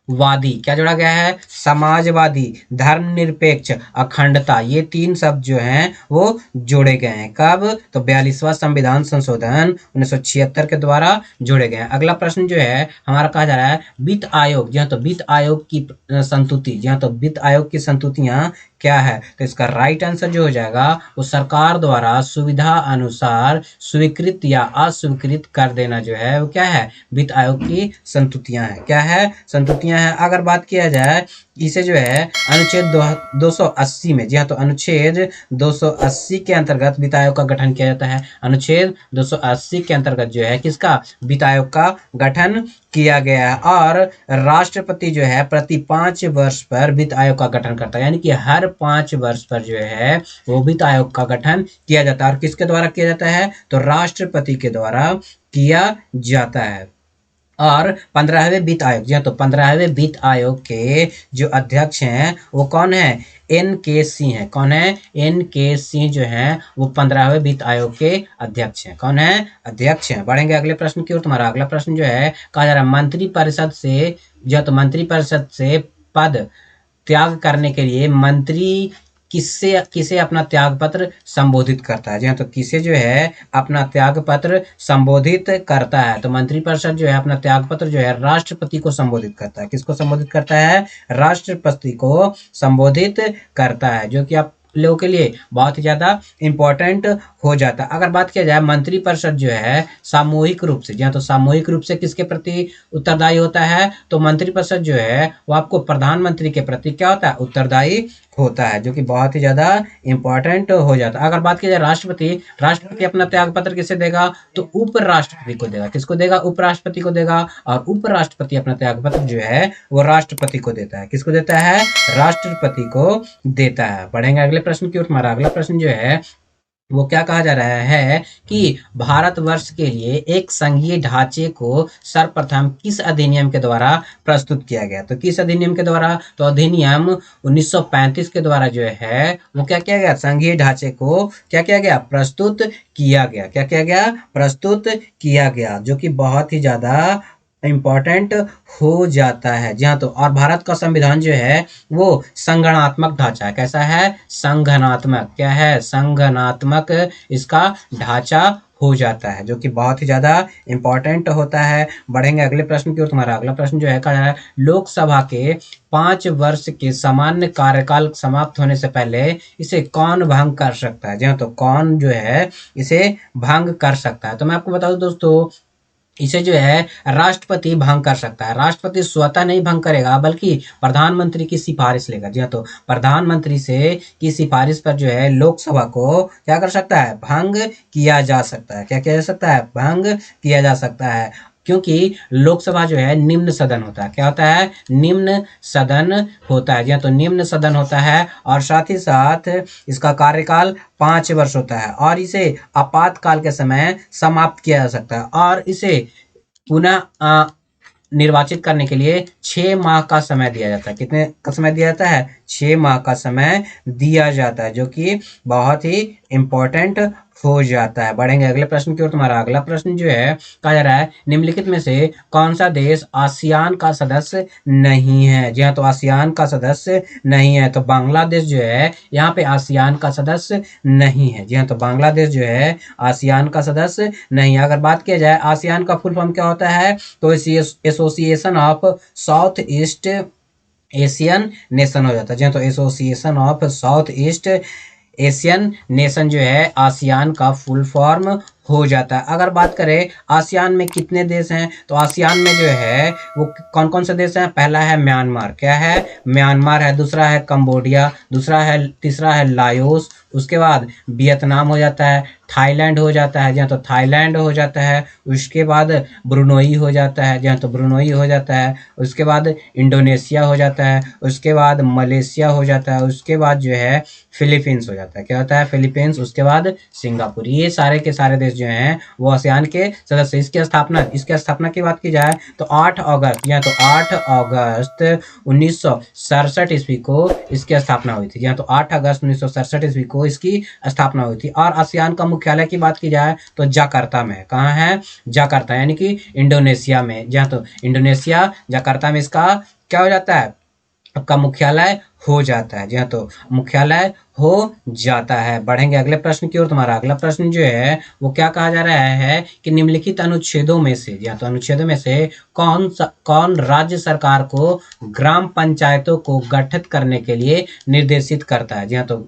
वादी, क्या जोड़ा गया है? समाजवादी, धर्मनिरपेक्ष, अखंडता, ये तीन शब्द जो हैं वो जोड़े गए हैं। कब? तो 42वां संविधान संशोधन 1976 के द्वारा जोड़े गए हैं। अगला प्रश्न जो है हमारा कहा जा रहा है वित्त आयोग, जी हाँ, तो वित्त आयोग की संतुति, जी हाँ, तो वित्त आयोग की संतुतियां क्या है? तो इसका राइट आंसर जो हो जाएगा वो सरकार द्वारा सुविधा अनुसार स्वीकृत या अस्वीकृत कर देना जो है वो क्या है? वित्त आयोग की संतुतियां है। क्या है? संतुतियां है। अगर बात किया जाए इसे जो है अनुच्छेद 280 में, जी हाँ, तो अनुच्छेद 280 के अंतर्गत वित्त आयोग का गठन किया जाता है। अनुच्छेद 280 के अंतर्गत जो है किसका? वित्त आयोग का गठन किया गया है। और राष्ट्रपति जो है प्रति 5 वर्ष पर वित्त आयोग का गठन करता है, यानी कि हर 5 वर्ष पर जो है वो वित्त आयोग का गठन किया जाता है। और किसके द्वारा किया जाता है? तो राष्ट्रपति के द्वारा किया जाता है। और 15वें वित्त आयोग, जी हाँ, तो 15वें वित्त आयोग के जो अध्यक्ष हैं वो कौन है? NK सिंह है। कौन है? NK सिंह जो है वो 15वें वित्त आयोग के अध्यक्ष हैं। कौन है? अध्यक्ष हैं। बढ़ेंगे अगले प्रश्न की ओर। तुम्हारा अगला प्रश्न जो है कहा जा रहा है मंत्री परिषद से जी हाँ, तो मंत्रिपरिषद से पद त्याग करने के लिए मंत्री किससे किसे अपना त्याग पत्र संबोधित करता है? जी हाँ, तो किसे जो है अपना त्याग पत्र संबोधित करता है? तो मंत्रिपरिषद जो है अपना त्याग पत्र जो है राष्ट्रपति को संबोधित करता है। किसको संबोधित करता है? राष्ट्रपति को संबोधित करता है, जो कि आप लोगों के लिए बहुत ही ज़्यादा इम्पोर्टेंट हो जाता है। अगर बात किया जाए मंत्रिपरिषद जो है सामूहिक रूप से, जी हाँ, तो सामूहिक रूप से किसके प्रति उत्तरदायी होता है? तो मंत्रिपरिषद जो है वो आपको प्रधानमंत्री के प्रति क्या होता है? उत्तरदायी होता है, जो कि बहुत ही ज़्यादा इम्पोर्टेंट हो जाता है। अगर बात की जाए राष्ट्रपति, राष्ट्रपति अपना त्यागपत्र किसे देगा? तो उपराष्ट्रपति को देगा। किसको देगा? उपराष्ट्रपति को देगा। और उपराष्ट्रपति अपना त्यागपत्र जो है वो राष्ट्रपति को देता है। किसको देता है? राष्ट्रपति को देता है। बढ़ेंगे अगले प्रश्न की ओर। हमारा अगला प्रश्न जो है वो क्या कहा जा रहा है कि भारतवर्ष के लिए एक संघीय ढांचे को सर्वप्रथम किस अधिनियम के द्वारा प्रस्तुत किया गया? तो किस अधिनियम के द्वारा? तो अधिनियम 1935 के द्वारा जो है वो क्या किया गया? संघीय ढांचे को क्या किया गया? प्रस्तुत किया गया। क्या किया गया? प्रस्तुत किया गया, जो कि बहुत ही ज्यादा इम्पोर्टेंट हो जाता है। जी हाँ, तो और भारत का संविधान जो है वो संगणनात्मक ढांचा है। कैसा है? संगणनात्मक। क्या है? संगणनात्मक इसका ढांचा हो जाता है, जो कि बहुत ही ज्यादा इम्पोर्टेंट होता है। बढ़ेंगे अगले प्रश्न की ओर। तुम्हारा अगला प्रश्न जो है कहा जा रहा है लोकसभा के 5 वर्ष के सामान्य कार्यकाल समाप्त होने से पहले इसे कौन भंग कर सकता है? जी हाँ, तो कौन जो है इसे भंग कर सकता है? तो मैं आपको बता दूं दोस्तों, इसे जो है राष्ट्रपति भंग कर सकता है। राष्ट्रपति स्वतः नहीं भंग करेगा, बल्कि प्रधानमंत्री की सिफारिश लेगा। जी हाँ, तो प्रधानमंत्री से की सिफारिश पर जो है लोकसभा को क्या कर सकता है? भंग किया जा सकता है। क्या किया जा सकता है? भंग किया जा सकता है, क्योंकि लोकसभा जो है निम्न सदन होता है। क्या होता है? निम्न सदन होता है। जी हाँ, तो निम्न सदन होता है और साथ ही साथ इसका कार्यकाल 5 वर्ष होता है और इसे आपातकाल के समय समाप्त किया जा सकता है और इसे पुनः निर्वाचित करने के लिए 6 माह का समय दिया जाता है। कितने का समय दिया जाता है? 6 माह का समय दिया जाता है, जो कि बहुत ही इम्पोर्टेंट हो जाता है। बढ़ेंगे अगले प्रश्न की ओर। तुम्हारा अगला प्रश्न जो है कहा जा रहा है निम्नलिखित में से कौन सा देश आसियान का सदस्य नहीं है? जी हाँ, तो आसियान का सदस्य नहीं है। तो बांग्लादेश जो है यहाँ पे आसियान का सदस्य नहीं है। जी हाँ, तो बांग्लादेश जो है आसियान का सदस्य नहीं है। अगर बात किया जाए आसियान का फुल फॉर्म क्या होता है? तो association of south east Asian nation हो जाता है। जी हाँ, तो association of south east Asian nation जो है आसियान का फुल फॉर्म हो जाता है। अगर बात करें आसियान में कितने देश हैं, तो आसियान में जो है वो कौन कौन से देश हैं? पहला है म्यांमार। क्या है? म्यांमार है। दूसरा है कंबोडिया। तीसरा है लाओस। उसके बाद वियतनाम हो जाता है। थाईलैंड हो जाता है। जहाँ तो थाईलैंड हो जाता है। उसके बाद ब्रुनोई हो जाता है। जहाँ तो ब्रुनोई हो जाता है। उसके बाद इंडोनेशिया हो जाता है। उसके बाद मलेशिया हो जाता है। उसके बाद जो है फिलीपींस हो जाता है। क्या होता है? फिलीपींस। उसके बाद सिंगापुर। ये सारे के सारे देश जो हैं वो आसियान के सदस्य। इसकी स्थापना की बात की जाए तो 8 अगस्त, या तो 8 अगस्त 1967 ईस्वी को इसकी स्थापना हुई थी। या तो 8 अगस्त 1967 ईस्वी को इसकी स्थापना हुई थी। और आसियान का मुख्यालय की बात की जाए तो जकार्ता में है। कहाँ है? जकार्ता, यानी कि इंडोनेशिया में। जहाँ तो इंडोनेशिया जकार्ता में इसका क्या हो जाता है? आपका मुख्यालय हो जाता है। जी हाँ, तो मुख्यालय हो जाता है। बढ़ेंगे अगले प्रश्न की ओर। तुम्हारा अगला प्रश्न जो है वो क्या कहा जा रहा है कि निम्नलिखित अनुच्छेदों में से, जी हाँ, तो अनुच्छेदों में से कौन राज्य सरकार को ग्राम पंचायतों को गठित करने के लिए निर्देशित करता है? जी हाँ, तो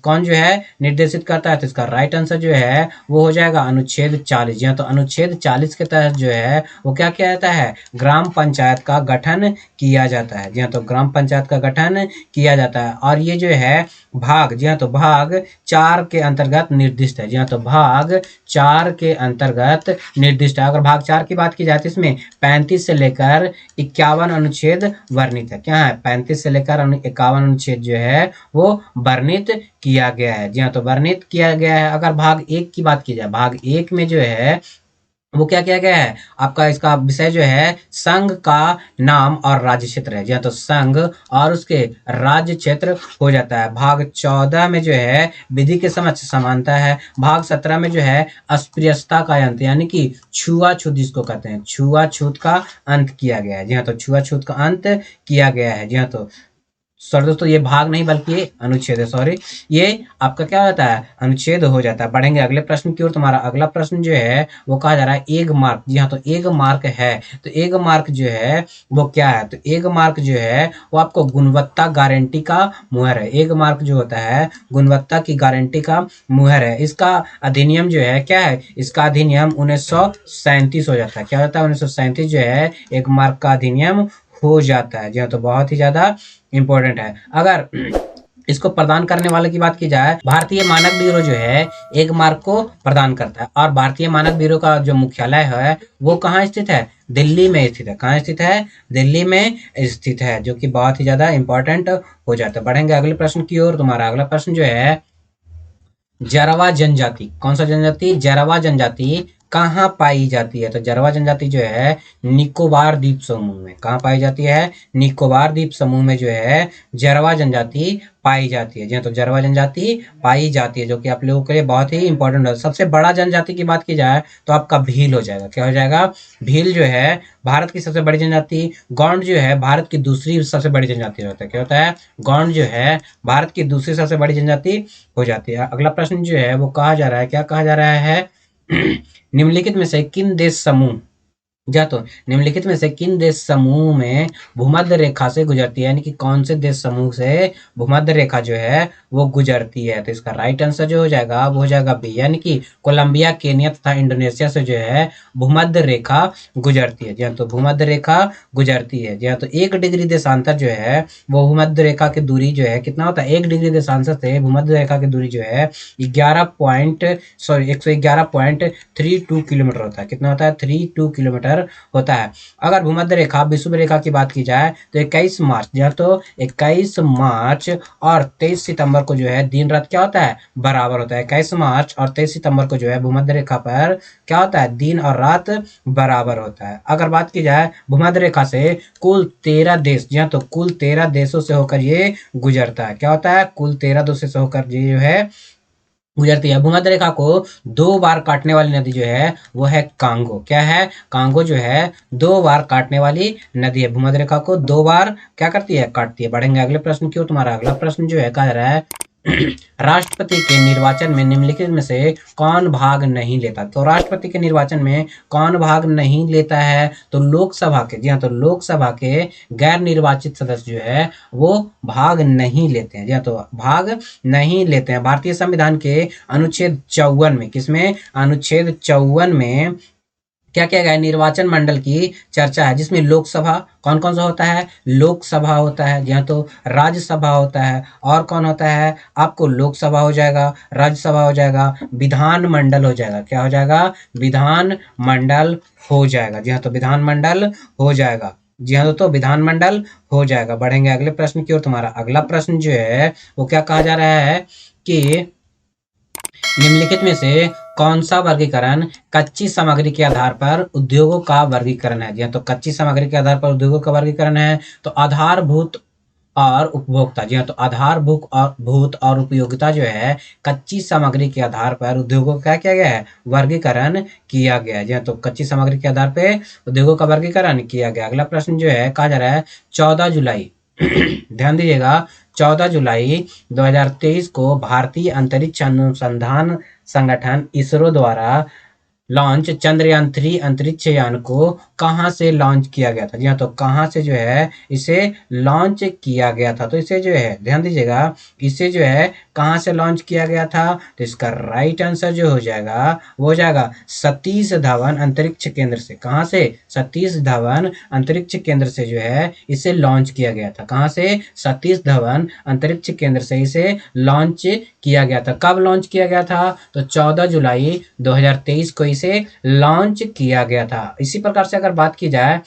कौन जो है निर्देशित करता है? तो इसका राइट आंसर जो है वो हो जाएगा अनुच्छेद 40। जी हाँ, तो अनुच्छेद 40 के तहत जो है वो क्या किया जाता है? ग्राम पंचायत का गठन किया जाता है। जी हाँ, तो ग्राम पंचायत का गठन किया जाता है और ये जो है भाग, जी हाँ, तो भाग 4 के अंतर्गत निर्दिष्ट है। जी हाँ, तो भाग 4 के अंतर्गत निर्दिष्ट है। अगर भाग 4 की बात की जाए तो इसमें 35 से लेकर 51 अनुच्छेद वर्णित है। क्या है? 35 से लेकर 51 अनुच्छेद जो है वो वर्णित किया गया है। जी हाँ, तो वर्णित किया गया है। अगर भाग 1 की बात की जाए, भाग 1 में जो है वो क्या किया गया है, आपका इसका विषय जो है संघ का नाम और राज्य क्षेत्र है। जी हाँ, तो संघ और उसके राज्य क्षेत्र हो जाता है। भाग 14 में जो है विधि के समक्ष समानता है। भाग 17 में जो है अस्पृश्यता का अंत, यानी कि छुआछूत जिसको कहते हैं, छुआछूत का अंत किया गया है। जी हाँ, तो छुआछूत का अंत किया गया है। जी हाँ, तो सॉरी दोस्तों, ये भाग नहीं बल्कि ये अनुच्छेद है, सॉरी। ये आपका क्या होता है, अनुच्छेद हो जाता है। बढ़ेंगे अगले प्रश्न की ओर। तुम्हारा अगला प्रश्न जो है वो कहा जा रहा है एक मार्क। जी हाँ, तो एक मार्क है। तो एक मार्क जो है वो क्या है, तो एक मार्क जो है वो आपको गुणवत्ता गारंटी का मुहर है। एक मार्क जो होता है गुणवत्ता की गारंटी का मुहर है। इसका अधिनियम जो है क्या है, इसका अधिनियम 1937 हो जाता है। क्या होता है, 1937 जो है एक मार्क का अधिनियम हो जाता है। जी हाँ, तो बहुत ही ज्यादा इंपॉर्टेंट है। अगर इसको प्रदान करने वाले की बात की जाए, भारतीय मानक ब्यूरो जो है एक मार्क को प्रदान करता है। और भारतीय मानक ब्यूरो का जो मुख्यालय है वो कहाँ स्थित है, दिल्ली में स्थित है। कहाँ स्थित है, दिल्ली में स्थित है, जो कि बहुत ही ज्यादा इंपॉर्टेंट हो जाता है। बढ़ेंगे अगले प्रश्न की ओर। तुम्हारा अगला प्रश्न जो है जरवा जनजाति, कौन सा जनजाति, जरवा जनजाति कहाँ पाई जाती है, तो जरवा जनजाति जो है निकोबार द्वीप समूह में। कहाँ पाई जाती है, निकोबार द्वीप समूह में जो है जरवा जनजाति पाई जाती है। जी हाँ, तो जरवा जनजाति पाई जाती है, जो कि आप लोगों के लिए बहुत ही इंपॉर्टेंट है। सबसे बड़ा जनजाति की बात की जाए तो आपका भील हो जाएगा। क्या हो जाएगा, भील जो है भारत की सबसे बड़ी जनजाति। गौंड जो है भारत की दूसरी सबसे बड़ी जनजाति होता है। क्या होता है, गौंड जो है भारत की दूसरी सबसे बड़ी जनजाति हो जाती है। अगला प्रश्न जो है वो कहा जा रहा है, क्या कहा जा रहा है निम्नलिखित में से किन देश समूह, जा तो निम्नलिखित में से किन देश समूह में भूमध्य रेखा से गुजरती है, यानी कि कौन से देश समूह से भूमध्य रेखा जो है वो गुजरती है। तो इसका राइट आंसर जो हो जाएगा वो हो जाएगा बी, यानी कि कोलंबिया, केनिया तथा इंडोनेशिया से जो है भूमध्य रेखा गुजरती है। जी हाँ, तो भूमध्य रेखा गुजरती है। जी हाँ, तो 1 डिग्री देशांतर जो है वो भूमध्य रेखा की दूरी जो है कितना होता है, 1 डिग्री देशांतर से भूमध्य रेखा की दूरी जो है 132 किलोमीटर होता है। कितना होता है, 32 किलोमीटर होता है। अगर भूमध्य रेखा विषुव रेखा की बात की जाए तो 21 मार्च, जो है तो 21 मार्च और 23 सितंबर को जो है दिन रात क्या होता है, बराबर होता है। 21 मार्च और 23 सितंबर को जो है भूमध्य रेखा पर क्या होता है, दिन और रात बराबर होता है। अगर बात की जाए भूमध्य रेखा से कुल 13 देश, जी हाँ, तो कुल 13 देशों से होकर ये गुजरता है। क्या होता है, कुल 13 देशों से होकर ये जो है गुजरती है। भूमध्य रेखा को 2 बार काटने वाली नदी जो है वो है कांगो। क्या है, कांगो जो है 2 बार काटने वाली नदी है। भूमध्य रेखा को 2 बार क्या करती है, काटती है। बढ़ेंगे अगले प्रश्न की ओर। तुम्हारा अगला प्रश्न जो है कह रहा है राष्ट्रपति के निर्वाचन में निम्नलिखित में से कौन भाग नहीं लेता, तो राष्ट्रपति के निर्वाचन में कौन भाग नहीं लेता है, तो लोकसभा के, जी हाँ, तो लोकसभा के गैर निर्वाचित सदस्य जो है वो भाग नहीं लेते हैं। जी हाँ, तो भाग नहीं लेते हैं। भारतीय संविधान के अनुच्छेद 54 में, किसमें, अनुच्छेद 54 में क्या किया गया है, निर्वाचन मंडल की चर्चा है, जिसमें लोकसभा कौन कौन सा होता है, लोकसभा होता है। जी हाँ, तो राज्यसभा होता है, और कौन होता है, आपको लोकसभा हो जाएगा, राज्यसभा हो जाएगा, विधान मंडल हो जाएगा। क्या हो जाएगा, विधान मंडल हो जाएगा। जी हाँ, तो विधान मंडल हो जाएगा। जी हाँ, तो विधान मंडल हो जाएगा। बढ़ेंगे अगले प्रश्न की ओर। तुम्हारा अगला प्रश्न जो है वो क्या कहा जा रहा है कि निम्नलिखित में से कौन सा वर्गीकरण कच्ची सामग्री के आधार पर उद्योगों का वर्गीकरण है। जी हाँ, तो कच्ची सामग्री के आधार पर उद्योगों का वर्गीकरण है। तो आधारभूत और उपभोक्ता, जी हाँ, तो आधारभूत और भूत और उपयोगिता जो है कच्ची सामग्री के आधार पर उद्योगों का क्या किया गया है, वर्गीकरण किया गया है। जी हाँ, तो कच्ची सामग्री के आधार पर उद्योगों का वर्गीकरण किया गया। अगला प्रश्न जो है कहा जा रहा है 14 जुलाई ध्यान दीजिएगा, 14 जुलाई 2023 को भारतीय अंतरिक्ष अनुसंधान संगठन इसरो द्वारा लॉन्च चंद्रयान 3 अंतरिक्ष यान को कहाँ से लॉन्च किया गया था। जी हाँ, तो कहाँ से जो है इसे लॉन्च किया गया था, तो इसे जो है ध्यान दीजिएगा, इसे जो है कहाँ से लॉन्च किया गया था, तो इसका राइट आंसर जो हो जाएगा वो हो जाएगा सतीश धवन अंतरिक्ष केंद्र से। कहाँ से, सतीश धवन अंतरिक्ष केंद्र से जो है इसे लॉन्च किया गया था। कहाँ से, सतीश धवन अंतरिक्ष केंद्र से इसे लॉन्च किया गया था। कब लॉन्च किया गया था, तो 14 जुलाई 2023 को इसे लॉन्च किया गया था। इसी प्रकार से अगर बात की जाए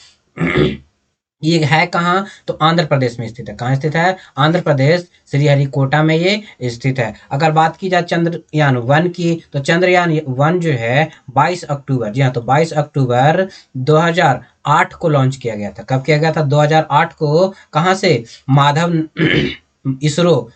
ये है कहाँ? तो आंध्र प्रदेश में स्थित है। कहाँ स्थित है? आंध्र प्रदेश, श्रीहरिकोटा में ये स्थित है। अगर बात की जाए चंद्रयान 1 की, तो चंद्रयान 1 जो है 22 अक्टूबर, जी हाँ, तो 22 अक्टूबर 2008 को लॉन्च किया गया था। कब किया गया था? 2008 को। कहाँ से? माधव इसरो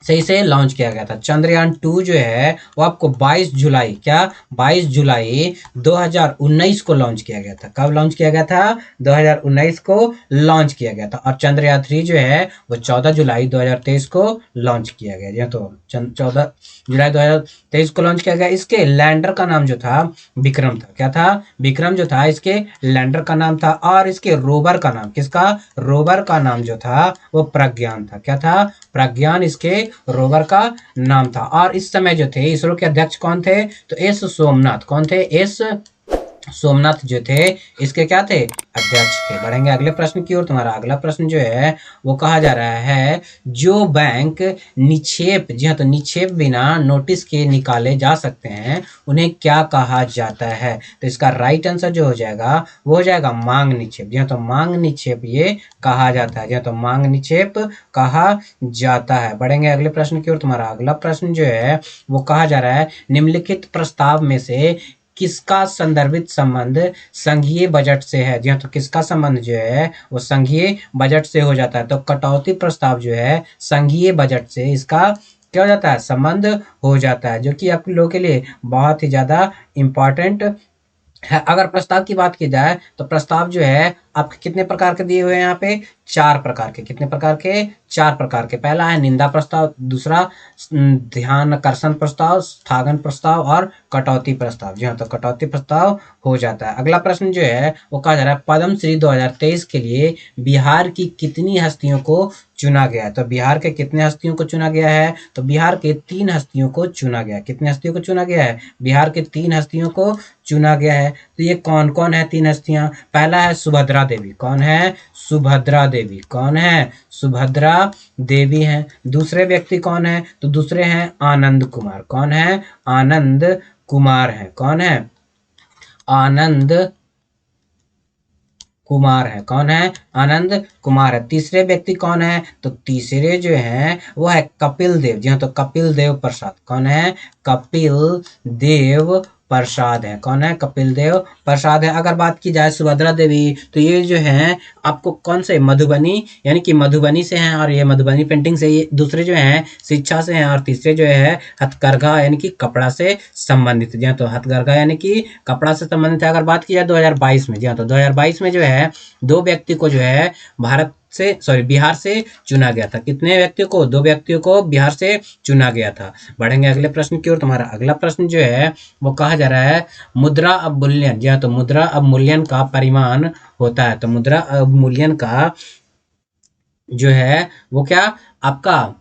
से इसे लॉन्च किया गया था। चंद्रयान 2 जो है वो आपको 22 जुलाई, क्या? 22 जुलाई 2019 को लॉन्च किया गया था। कब लॉन्च किया गया था? 2019 को लॉन्च किया गया था। और चंद्रयान 3 जो है वो 14 जुलाई 2023 को लॉन्च किया गया। जी तो 14 जुलाई 2023 को लॉन्च किया गया। इसके लैंडर का नाम जो था विक्रम था। क्या था? विक्रम जो था इसके लैंडर का नाम था। और इसके रोवर का नाम, किसका? रोवर का नाम जो था वो प्रज्ञान था। क्या था? प्रज्ञान इसके रोवर का नाम था। और इस समय जो थे इसरो के अध्यक्ष कौन थे? तो एस सोमनाथ। कौन थे? एस सोमनाथ जो थे इसके क्या थे? अध्यक्ष थे। बढ़ेंगे अगले प्रश्न की ओर। तुम्हारा अगला प्रश्न जो है वो कहा जा रहा है, जो बैंक निक्षेप, जी हाँ, तो निक्षेप बिना नोटिस के निकाले जा सकते हैं उन्हें क्या कहा जाता है? तो इसका राइट आंसर जो हो जाएगा वो हो जाएगा मांग निक्षेप। जी हाँ, तो मांग निक्षेप ये कहा जाता है। जी हाँ, तो मांग निक्षेप कहा जाता है। बढ़ेंगे अगले प्रश्न की ओर। तुम्हारा अगला प्रश्न जो है वो कहा जा रहा है, निम्नलिखित प्रस्ताव में से किसका संदर्भित संबंध संघीय बजट से है? जी हाँ, तो किसका संबंध जो है वो संघीय बजट से हो जाता है? तो कटौती प्रस्ताव जो है संघीय बजट से इसका क्या हो जाता है? संबंध हो जाता है, जो कि आप लोगों के लिए बहुत ही ज्यादा इंपॉर्टेंट है। अगर प्रस्ताव की बात की जाए तो प्रस्ताव जो है आपके कितने प्रकार के दिए हुए हैं यहाँ पे? 4 प्रकार के। कितने प्रकार के? 4 प्रकार के। पहला है निंदा प्रस्ताव, दूसरा ध्यान आकर्षण प्रस्ताव, स्थगन प्रस्ताव और कटौती प्रस्ताव। जी हाँ, तो कटौती प्रस्ताव हो जाता है। अगला प्रश्न जो है वो कहा जा रहा है, पद्मश्री 2023 के लिए बिहार की कितनी हस्तियों को चुना गया है? तो बिहार के कितने हस्तियों को चुना गया है? तो बिहार के 3 हस्तियों को चुना गया है। कितने हस्तियों को चुना गया है? बिहार के 3 हस्तियों को चुना गया है। तो ये कौन कौन है 3 हस्तियां? पहला है सुभद्रा देवी। कौन है? सुभद्रा देवी। कौन है? सुभद्रा देवी है। दूसरे व्यक्ति कौन है? तो दूसरे हैं आनंद कुमार। कौन है? आनंद कुमार है। कौन है? आनंद कुमार है। कौन है? आनंद कुमार है। तीसरे व्यक्ति कौन है? तो तीसरे जो हैं वो है कपिल देव। जी हाँ, तो कपिल देव प्रसाद। कौन है? कपिल देव प्रसाद है। कौन है? कपिल देव प्रसाद है। अगर बात की जाए सुभद्रा देवी, तो ये जो है आपको कौन से मधुबनी, यानी कि मधुबनी से हैं, और ये मधुबनी पेंटिंग से। ये दूसरे जो हैं शिक्षा से हैं, और तीसरे जो है हथकरघा यानी कि कपड़ा से संबंधित। जी हाँ, तो हथकरघा यानी कि कपड़ा से संबंधित है। अगर बात की जाए 2022 में, जी हाँ, तो 2022 में जो है 2 व्यक्ति को जो है बिहार से चुना गया था। कितने व्यक्तियों को? 2 व्यक्तियों को बिहार से चुना गया था। बढ़ेंगे अगले प्रश्न की ओर। तुम्हारा अगला प्रश्न जो है वो कहा जा रहा है, मुद्रा अवमूल्यन। जी हाँ, तो मुद्रा अवमूल्यन का परिमाण होता है। तो मुद्रा अवमूल्यन का जो है वो क्या आपका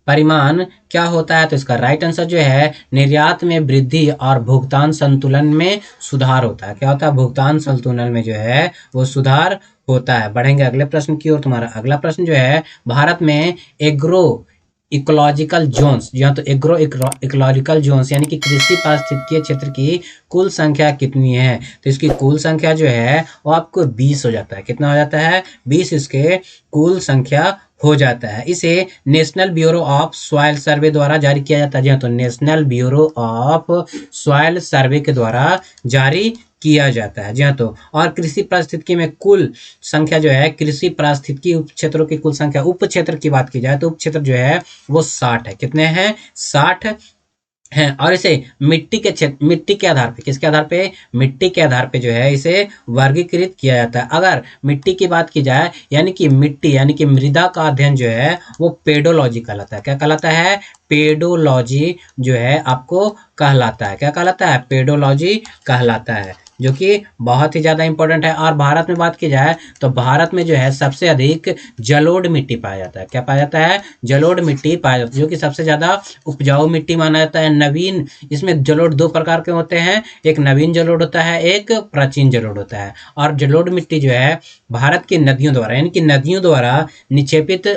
परिमाण क्या होता है? तो इसका राइट आंसर जो है निर्यात में वृद्धि और भुगतान संतुलन में सुधार होता है। क्या होता है? भुगतान संतुलन में जो है वो सुधार होता है। बढ़ेंगे अगले प्रश्न की ओर। तुम्हारा अगला प्रश्न जो है, भारत में एग्रो इकोलॉजिकल जोन्स, जी हाँ, तो एग्रो इकोलॉजिकल जोन्स यानी कि कृषि पारिस्थितिकीय क्षेत्र की कुल संख्या कितनी है? तो इसकी कुल संख्या जो है वो आपको 20 हो जाता है। कितना हो जाता है? 20 इसके कुल संख्या हो जाता है। इसे नेशनल ब्यूरो ऑफ सॉइल सर्वे द्वारा जारी किया जाता है। जी हाँ, तो नेशनल ब्यूरो ऑफ सॉइल सर्वे के द्वारा जारी किया जाता है। जी हाँ, तो और कृषि पारिस्थितिकी में कुल संख्या जो है, कृषि पारिस्थितिकी उप क्षेत्रों की कुल संख्या, उप क्षेत्र की बात की जाए तो उप क्षेत्र जो है वो 60 है। कितने हैं? 60 हैं। और इसे मिट्टी के आधार पे, किसके आधार पे? मिट्टी के आधार पे जो है इसे वर्गीकृत किया जाता है। अगर मिट्टी की बात की जाए, यानी कि मिट्टी यानी कि मृदा का अध्ययन जो है वो पेडोलॉजी कहलाता है। क्या कहलाता है? पेडोलॉजी जो है आपको कहलाता है। क्या कहलाता है? पेडोलॉजी कहलाता है, जो कि बहुत ही ज्यादा इंपॉर्टेंट है। और भारत में बात की जाए तो भारत में जो है सबसे अधिक जलोढ़ मिट्टी पाया जाता है। क्या पाया जाता है? जलोढ़ मिट्टी पाया जाता है, जो कि सबसे ज्यादा उपजाऊ मिट्टी माना जाता है। नवीन, इसमें जलोढ़ 2 प्रकार के होते हैं, एक नवीन जलोढ़ होता है, एक प्राचीन जलोढ़ होता है। और जलोढ़ मिट्टी जो है भारत की नदियों द्वारा, यानी कि नदियों द्वारा निक्षेपित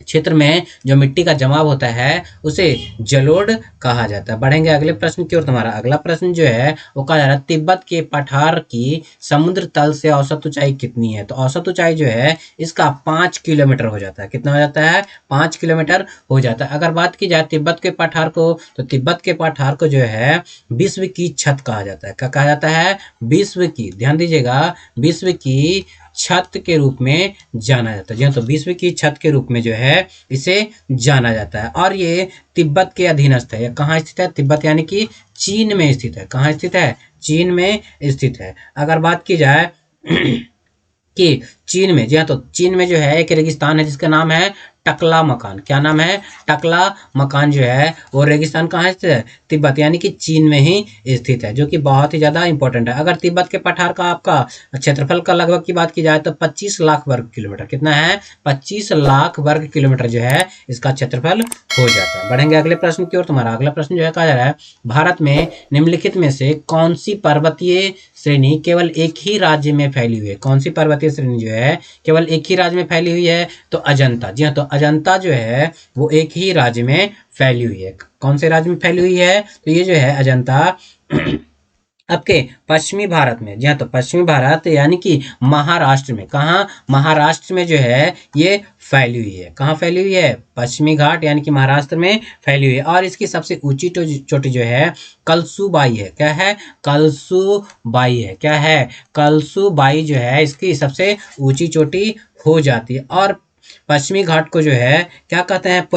क्षेत्र में जो मिट्टी का जमाव होता है उसे जलोढ़ कहा जाता है। बढ़ेंगे अगले प्रश्न की ओर। तुम्हारा अगला प्रश्न जो है वो कहा जा रहा है तिब्बत के पठार की समुद्र तल से औसत ऊंचाई कितनी है। तो औसत ऊंचाई जो है इसका 5 किलोमीटर हो जाता है। कितना हो जाता है? 5 किलोमीटर हो जाता है। अगर बात की जाए तिब्बत के पठार को, तो तिब्बत के पठार को जो है विश्व की छत कहा जाता है। क्या कहा जाता है? विश्व की, ध्यान दीजिएगा, विश्व की छत के रूप में जाना जाता है। जी हाँ, तो विश्व की छत के रूप में जो है इसे जाना जाता है। और ये तिब्बत के अधीनस्थ है। ये कहाँ स्थित है? तिब्बत यानी कि चीन में स्थित है। कहाँ स्थित है? चीन में स्थित है। अगर बात की जाए कि चीन में, जी हाँ, तो चीन में जो है एक रेगिस्तान है जिसका नाम है टकला मकान। क्या नाम है? टकला मकान जो है वो रेगिस्तान कहाँ स्थित है? तिब्बत यानी कि चीन में ही स्थित है, जो कि बहुत ही ज्यादा इंपॉर्टेंट है। अगर तिब्बत के पठार का आपका क्षेत्रफल का लगभग की बात की जाए तो 25 लाख वर्ग किलोमीटर। कितना है? 25 लाख वर्ग किलोमीटर जो है इसका क्षेत्रफल हो जाता है। बढ़ेंगे अगले प्रश्न की ओर। तुम्हारा अगला प्रश्न जो है कहा जा रहा है भारत में निम्नलिखित में से कौन सी पर्वतीय श्रेणी केवल एक ही राज्य में फैली हुई है। कौन सी पर्वतीय श्रेणी जो है केवल एक ही राज्य में फैली हुई है? तो अजंता। जी हाँ, तो अजंता जो है वो एक ही राज्य में फैली हुई है। कौन से राज्य में फैली हुई है? तो ये जो है अजंता आपके पश्चिमी भारत में, जी हाँ, तो पश्चिमी भारत यानी कि महाराष्ट्र में। कहाँ? महाराष्ट्र में जो है ये फैली हुई है। कहाँ फैली हुई है? पश्चिमी घाट यानी कि महाराष्ट्र में फैली हुई है। और इसकी सबसे ऊंची चोटी जो है कलसुबाई है। क्या है? कलसुबाई है। क्या है? कलसुबाई जो है इसकी सबसे ऊंची चोटी हो जाती है। और पश्चिमी घाट को जो है क्या कहते हैं?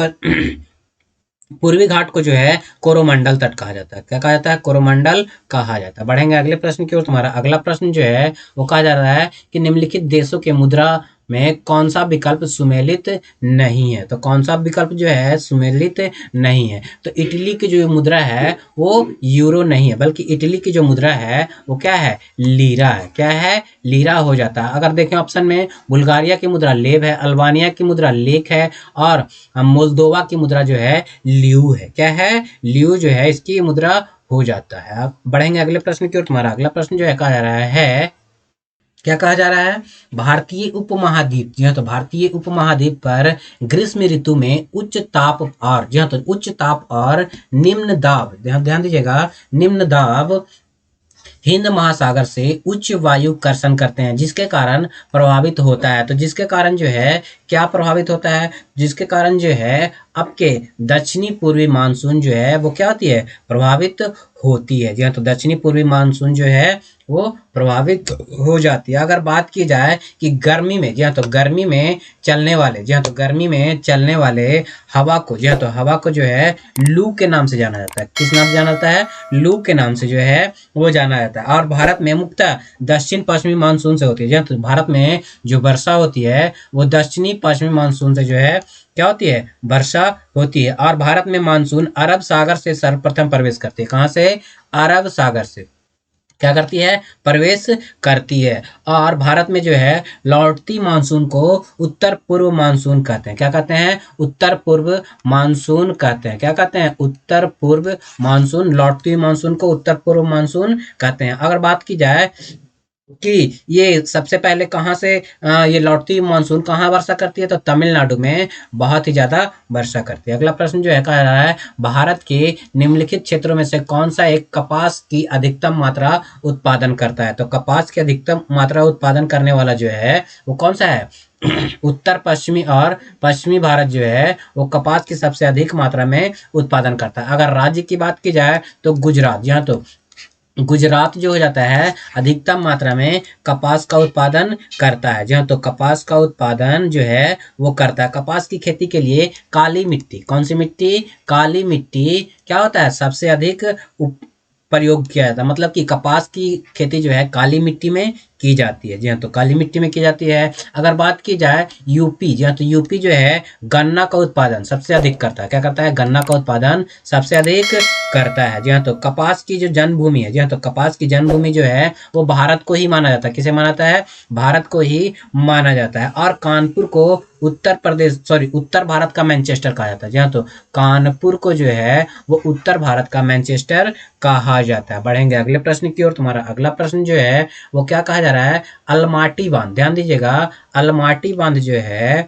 पूर्वी घाट को जो है कोरोमंडल तट कहा जाता है। क्या कहा जाता है? कोरोमंडल कहा जाता है। बढ़ेंगे अगले प्रश्न की ओर। तुम्हारा अगला प्रश्न जो है वो कहा जा रहा है कि निम्नलिखित देशों के मुद्रा में कौन सा विकल्प सुमेलित नहीं है। तो कौन सा विकल्प जो है सुमेलित नहीं है? तो इटली की जो मुद्रा है वो यूरो नहीं है, बल्कि इटली की जो मुद्रा है वो क्या है? लीरा है। क्या है? लीरा हो जाता है। अगर देखें ऑप्शन में, बुल्गारिया की मुद्रा लेव है, अल्बानिया की मुद्रा लेक है, और मोल्दोवा की मुद्रा जो है ल्यू है। क्या है? ल्यू जो है इसकी मुद्रा हो जाता है। अब बढ़ेंगे अगले प्रश्न की ओर। तुम्हारा अगला प्रश्न जो है कहा जा रहा है, क्या कहा जा रहा है? भारतीय उपमहाद्वीप, जी हाँ, तो भारतीय उपमहाद्वीप पर ग्रीष्म ऋतु में उच्च ताप और, जी हाँ, तो उच्च ताप और निम्न दाब, ध्यान ध्यान दीजिएगा, निम्न दाब हिंद महासागर से उच्च वायु कर्षण करते हैं, जिसके कारण प्रभावित होता है। तो जिसके कारण जो है क्या प्रभावित होता है? जिसके कारण जो है आपके दक्षिणी पूर्वी मानसून जो है वो क्या होती है? प्रभावित होती है। जी हाँ, तो दक्षिणी पूर्वी मानसून जो है वो प्रभावित हो जाती है। अगर बात की जाए कि गर्मी में, जी हाँ, तो गर्मी में चलने वाले, जी हाँ, तो गर्मी में चलने वाले हवा को, जी हाँ, तो हवा को जो है लू के नाम से जाना जाता है। किस नाम से जाना जाता है? लू के नाम से जो है वो जाना जाता है। और भारत में मुख्यतः दक्षिण पश्चिमी मानसून से होती है। जी हाँ, तो भारत में जो वर्षा होती है वो दक्षिणी पश्चिमी मानसून से जो है क्या होती है? वर्षा होती है। और भारत में मानसून अरब सागर से सर्वप्रथम प्रवेश करती है। कहाँ से? अरब सागर से क्या करती है? प्रवेश करती है। और भारत में जो है लौटती मानसून को उत्तर पूर्व मानसून कहते हैं। क्या कहते हैं? उत्तर पूर्व मानसून कहते हैं। क्या कहते हैं? उत्तर पूर्व मानसून। लौटती हुई मानसून को उत्तर पूर्व मानसून कहते हैं। अगर बात की जाए कि ये सबसे पहले कहाँ से ये लौटती हुई मानसून कहाँ वर्षा करती है, तो तमिलनाडु में बहुत ही ज्यादा वर्षा करती है। अगला प्रश्न जो है कहा जा रहा है भारत के निम्नलिखित क्षेत्रों में से कौन सा एक कपास की अधिकतम मात्रा उत्पादन करता है। तो कपास की अधिकतम मात्रा उत्पादन करने वाला जो है वो कौन सा है? उत्तर पश्चिमी और पश्चिमी भारत जो है वो कपास की सबसे अधिक मात्रा में उत्पादन करता है। अगर राज्य की बात की जाए तो गुजरात, जी हाँ, तो गुजरात जो हो जाता है अधिकतम मात्रा में कपास का उत्पादन करता है। जी हाँ, तो कपास का उत्पादन जो है वो करता है। कपास की खेती के लिए काली मिट्टी, कौन सी मिट्टी? काली मिट्टी क्या होता है? सबसे अधिक प्रयोग किया जाता है। मतलब कि कपास की खेती जो है काली मिट्टी में की जाती है। जी हाँ, तो काली मिट्टी में की जाती है। अगर बात की जाए यूपी, जी हाँ, तो यूपी जो है गन्ना का उत्पादन सबसे अधिक करता है। क्या करता है? गन्ना का उत्पादन सबसे अधिक करता है। जी हाँ, तो कपास की जो जन्मभूमि है, जी हाँ, तो कपास की जन्मभूमि जो है वो भारत को ही माना जाता है। किसे माना जाता है? भारत को ही माना जाता है। और कानपुर को उत्तर प्रदेश, सॉरी, उत्तर भारत का मैनचेस्टर कहा जाता है। जी हाँ, तो कानपुर को जो है वो उत्तर भारत का मैनचेस्टर कहा जाता है। बढ़ेंगे अगले प्रश्न की ओर। तुम्हारा अगला प्रश्न जो है वो क्या कहा जा रहा है? अलमाटी बांध, ध्यान दीजिएगा, अलमाटी बांध जो है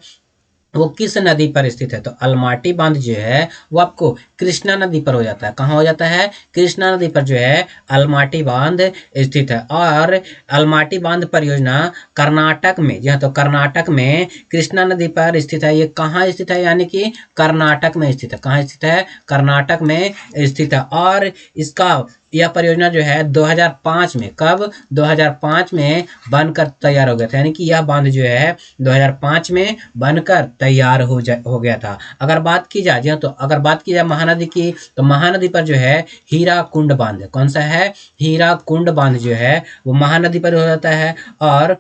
वो किस नदी पर स्थित है? तो अलमाटी बांध जो है वो आपको कृष्णा नदी पर हो जाता है। कहाँ हो जाता है? कृष्णा नदी पर जो है अलमाटी बांध स्थित है। और अलमाटी बांध परियोजना कर्नाटक में, जी हाँ, तो कर्नाटक में कृष्णा नदी पर स्थित है। ये कहाँ स्थित है? यानी कि कर्नाटक में स्थित है। कहाँ स्थित है? कर्नाटक में स्थित है। और इसका यह परियोजना जो है 2005 में, कब? 2005 में बनकर तैयार हो गया था। यानी कि यह बांध जो है 2005 में बनकर तैयार हो गया था। अगर बात की जाए, जी हाँ, तो अगर बात की जाए महानदी की, तो महानदी पर जो है हीरा कुंड बांध है। कौन सा है? हीरा कुंड बांध जो है वो महानदी पर हो जाता है। और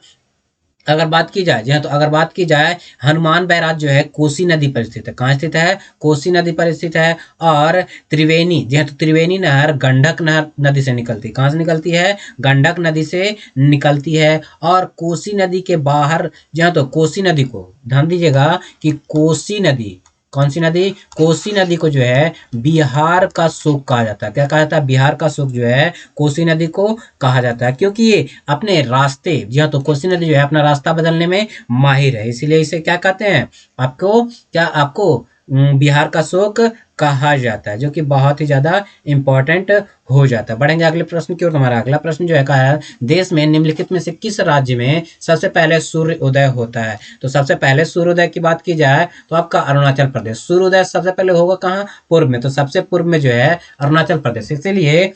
अगर बात की जाए, जी हाँ, तो अगर बात की जाए हनुमान बैराज जो है कोसी नदी पर स्थित है। कहाँ स्थित है? कोसी नदी पर स्थित है। और त्रिवेणी, जी हाँ, तो त्रिवेणी नहर गंडक नहर नदी से निकलती है। कहाँ से निकलती है? गंडक नदी से निकलती है। और कोसी नदी के बाहर, जी हाँ, तो कोसी नदी को ध्यान दीजिएगा कि कोसी नदी, कौन सी नदी? कोसी नदी को जो है बिहार का शोक कहा जाता है। क्या कहा जाता है? बिहार का शोक जो है कोसी नदी को कहा जाता है, क्योंकि ये अपने रास्ते, जी हाँ, तो कोसी नदी जो है अपना रास्ता बदलने में माहिर है, इसीलिए इसे क्या कहते हैं? आपको क्या, आपको बिहार का शोक कहा जाता है, जो कि बहुत ही ज्यादा इंपॉर्टेंट हो जाता है। बढ़ेंगे अगले प्रश्न की ओर। हमारा अगला प्रश्न जो है कहा है, देश में निम्नलिखित में से किस राज्य में सबसे पहले सूर्य उदय होता है? तो सबसे पहले सूर्योदय की बात की जाए तो आपका अरुणाचल प्रदेश। सूर्योदय सबसे पहले होगा कहाँ? पूर्व में। तो सबसे पूर्व में जो है अरुणाचल प्रदेश। इसीलिए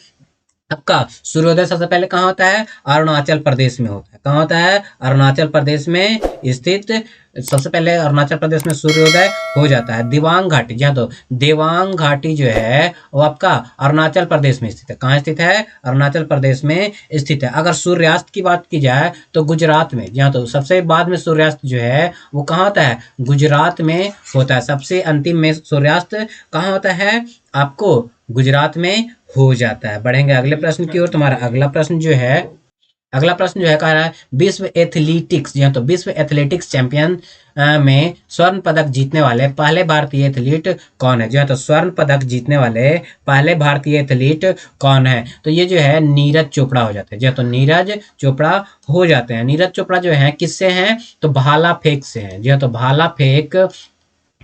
आपका सूर्योदय सबसे पहले कहाँ होता है? अरुणाचल प्रदेश में होता है। कहाँ होता है? अरुणाचल प्रदेश में स्थित सबसे पहले अरुणाचल प्रदेश में सूर्योदय हो जाता है। दिवांग घाटी, जी हाँ, तो देवांग घाटी जो है वो आपका अरुणाचल प्रदेश में स्थित है। कहाँ स्थित है? अरुणाचल प्रदेश में स्थित है। अगर सूर्यास्त की बात की जाए तो गुजरात में, जी हाँ, तो सबसे बाद में सूर्यास्त जो है वो कहाँ होता है? गुजरात में होता है। सबसे अंतिम में सूर्यास्त कहाँ होता है? आपको गुजरात में हो जाता है। बढ़ेंगे अगले प्रश्न की ओर। तुम्हारा अगला प्रश्न जो है, अगला प्रश्न जो है कह रहा है विश्व एथलेटिक्स, जी हाँ, तो विश्व एथलेटिक्स चैंपियन में स्वर्ण पदक जीतने वाले पहले भारतीय एथलीट कौन है? जी हाँ, तो स्वर्ण पदक जीतने वाले पहले भारतीय एथलीट कौन है? तो ये जो है नीरज चोपड़ा हो जाते हैं। जी हाँ, तो नीरज चोपड़ा हो जाते हैं। नीरज चोपड़ा जो है किससे हैं? तो भाला फेंक से हैं। जी हाँ, तो भाला फेंक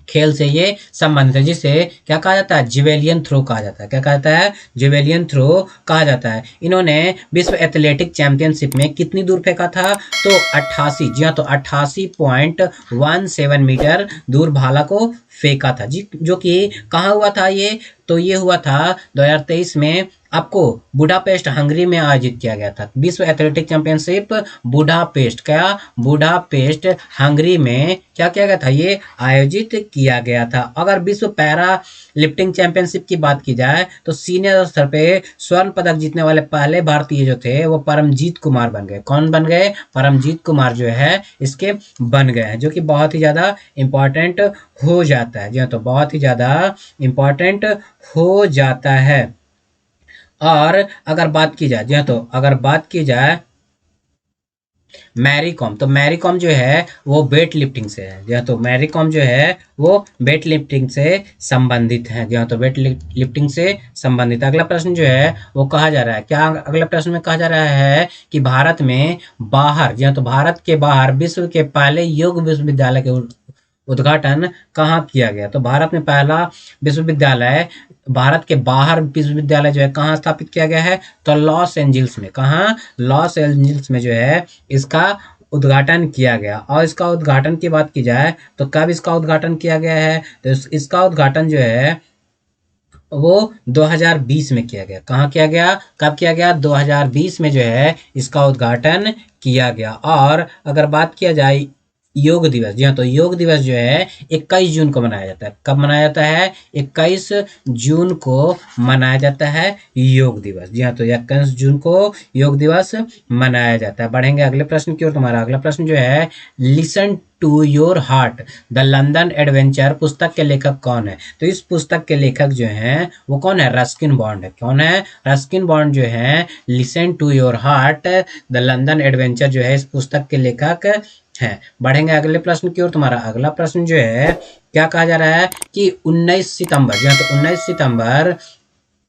खेल से ये संबंधित है, जिसे क्या कहा जाता है? जिवेलियन थ्रो कहा जाता है। क्या कहा जाता है? जिवेलियन थ्रो कहा जाता है। इन्होंने विश्व एथलेटिक चैंपियनशिप में कितनी दूर फेंका था? तो 88, जी हाँ, तो 88.17 मीटर दूर भाला को फेंका था जी, जो कि कहाँ हुआ था ये? तो ये हुआ था 2023 में, आपको बुडापेस्ट हंगरी में आयोजित किया गया था। विश्व एथलेटिक चैंपियनशिप बुडापेस्ट, क्या? बुडापेस्ट हंगरी में क्या किया गया था? ये आयोजित किया गया था। अगर विश्व पैरा लिफ्टिंग चैंपियनशिप की बात की जाए तो सीनियर स्तर पे स्वर्ण पदक जीतने वाले पहले भारतीय जो थे वो परमजीत कुमार बन गए। कौन बन गए? परमजीत कुमार जो है इसके बन गए हैं, जो कि बहुत ही ज्यादा इंपॉर्टेंट हो जाता है। जी हाँ, तो बहुत ही ज्यादा इंपॉर्टेंट हो जाता है। और अगर बात की जाए, जी हाँ, तो अगर बात की जाए मैरी कॉम, तो मैरी कॉम जो है वो वेट लिफ्टिंग से है। जी हाँ, तो मैरी कॉम जो है वो वेट लिफ्टिंग से संबंधित है। जी हाँ, तो वेट लिफ्टिंग से संबंधित। अगला प्रश्न जो है वो कहा जा रहा है क्या? अगला प्रश्न में कहा जा रहा है कि भारत में बाहर, जी हाँ, तो भारत के बाहर विश्व के पहले योग विश्वविद्यालय के उद्घाटन कहाँ किया गया? तो भारत में पहला विश्वविद्यालय, भारत के बाहर विश्वविद्यालय जो है कहाँ स्थापित किया गया है? तो लॉस एंजल्स में। कहाँ? लॉस एंजल्स में जो है इसका उद्घाटन किया गया। और इसका उद्घाटन की बात की जाए तो कब इसका उद्घाटन किया गया है? तो इसका उद्घाटन जो है वो 2020 में किया गया। कहाँ किया गया? कब किया गया? 2020 में जो है इसका उद्घाटन किया गया। और अगर बात किया जाए योग दिवस, जी हाँ, तो योग दिवस जो है 21 जून को मनाया जाता है। कब मनाया जाता है? 21 जून को मनाया जाता है योग दिवस। जी हाँ, तो 21 जून को योग दिवस मनाया जाता है। बढ़ेंगे अगले प्रश्न की ओर। तुम्हारा अगला प्रश्न जो है listen to your heart the London adventure पुस्तक के लेखक कौन है? तो इस पुस्तक के लेखक जो हैं वो कौन है? रस्किन बॉन्ड है। कौन है? रस्किन बॉन्ड जो है listen to your heart the London adventure जो है इस पुस्तक के लेखक हैं। बढ़ेंगे अगले प्रश्न की ओर। तुम्हारा अगला प्रश्न जो है क्या कहा जा रहा है कि 19 सितंबर, जी हाँ, तो 19 सितंबर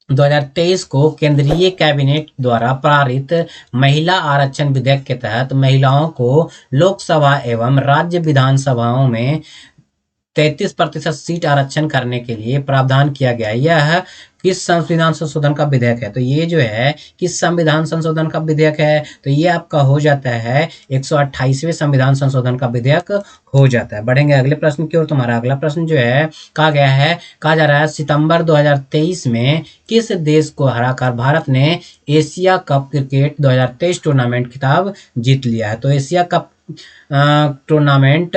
2023 को केंद्रीय कैबिनेट द्वारा पारित महिला आरक्षण विधेयक के तहत महिलाओं को लोकसभा एवं राज्य विधानसभाओं में 33% सीट आरक्षण करने के लिए प्रावधान किया गया है। यह किस संविधान संशोधन का विधेयक है? तो ये जो है किस संविधान संशोधन का विधेयक है? तो ये आपका हो जाता है 128वें संविधान संशोधन का विधेयक हो जाता है। बढ़ेंगे अगले प्रश्न की ओर। तुम्हारा अगला प्रश्न जो है कहा जा रहा है सितंबर 2023 में किस देश को हराकर भारत ने एशिया कप क्रिकेट 2023 टूर्नामेंट खिताब जीत लिया है? तो एशिया कप टूर्नामेंट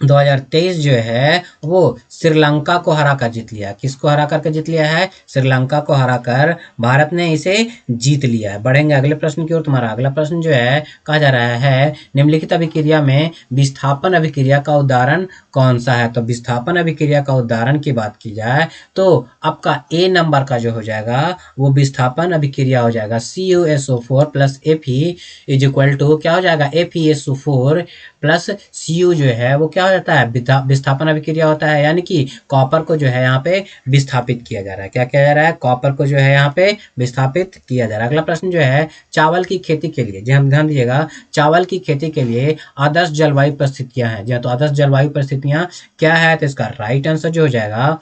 2023 जो है वो श्रीलंका को हराकर जीत लिया। किसको हरा करके जीत लिया है? श्रीलंका को हराकर भारत ने इसे जीत लिया है। बढ़ेंगे अगले प्रश्न की ओर। तुम्हारा अगला प्रश्न जो है कहा जा रहा है निम्नलिखित अभिक्रिया में विस्थापन अभिक्रिया का उदाहरण कौन सा है? तो विस्थापन अभिक्रिया का उदाहरण की बात की जाए तो आपका ए नंबर का जो हो जाएगा वो विस्थापन अभिक्रिया हो जाएगा CuSO4 plus Fe is equal to क्या हो जाएगा? FeSO4 प्लस Cu जो है वो क्या हो जाता है? विस्थापन अभिक्रिया होता है, यानी कि कॉपर को जो है यहाँ पे विस्थापित किया जा रहा है। क्या किया जा रहा है? कॉपर को जो है यहाँ पे विस्थापित किया जा रहा है। अगला प्रश्न जो है चावल की खेती के लिए, जी हम ध्यान दीजिएगा, चावल की खेती के लिए आदर्श जलवायु परिस्थितियां हैं। जी हाँ, तो आदर्श जलवायु परिस्थितियां क्या है? तो इसका राइट आंसर जो हो जाएगा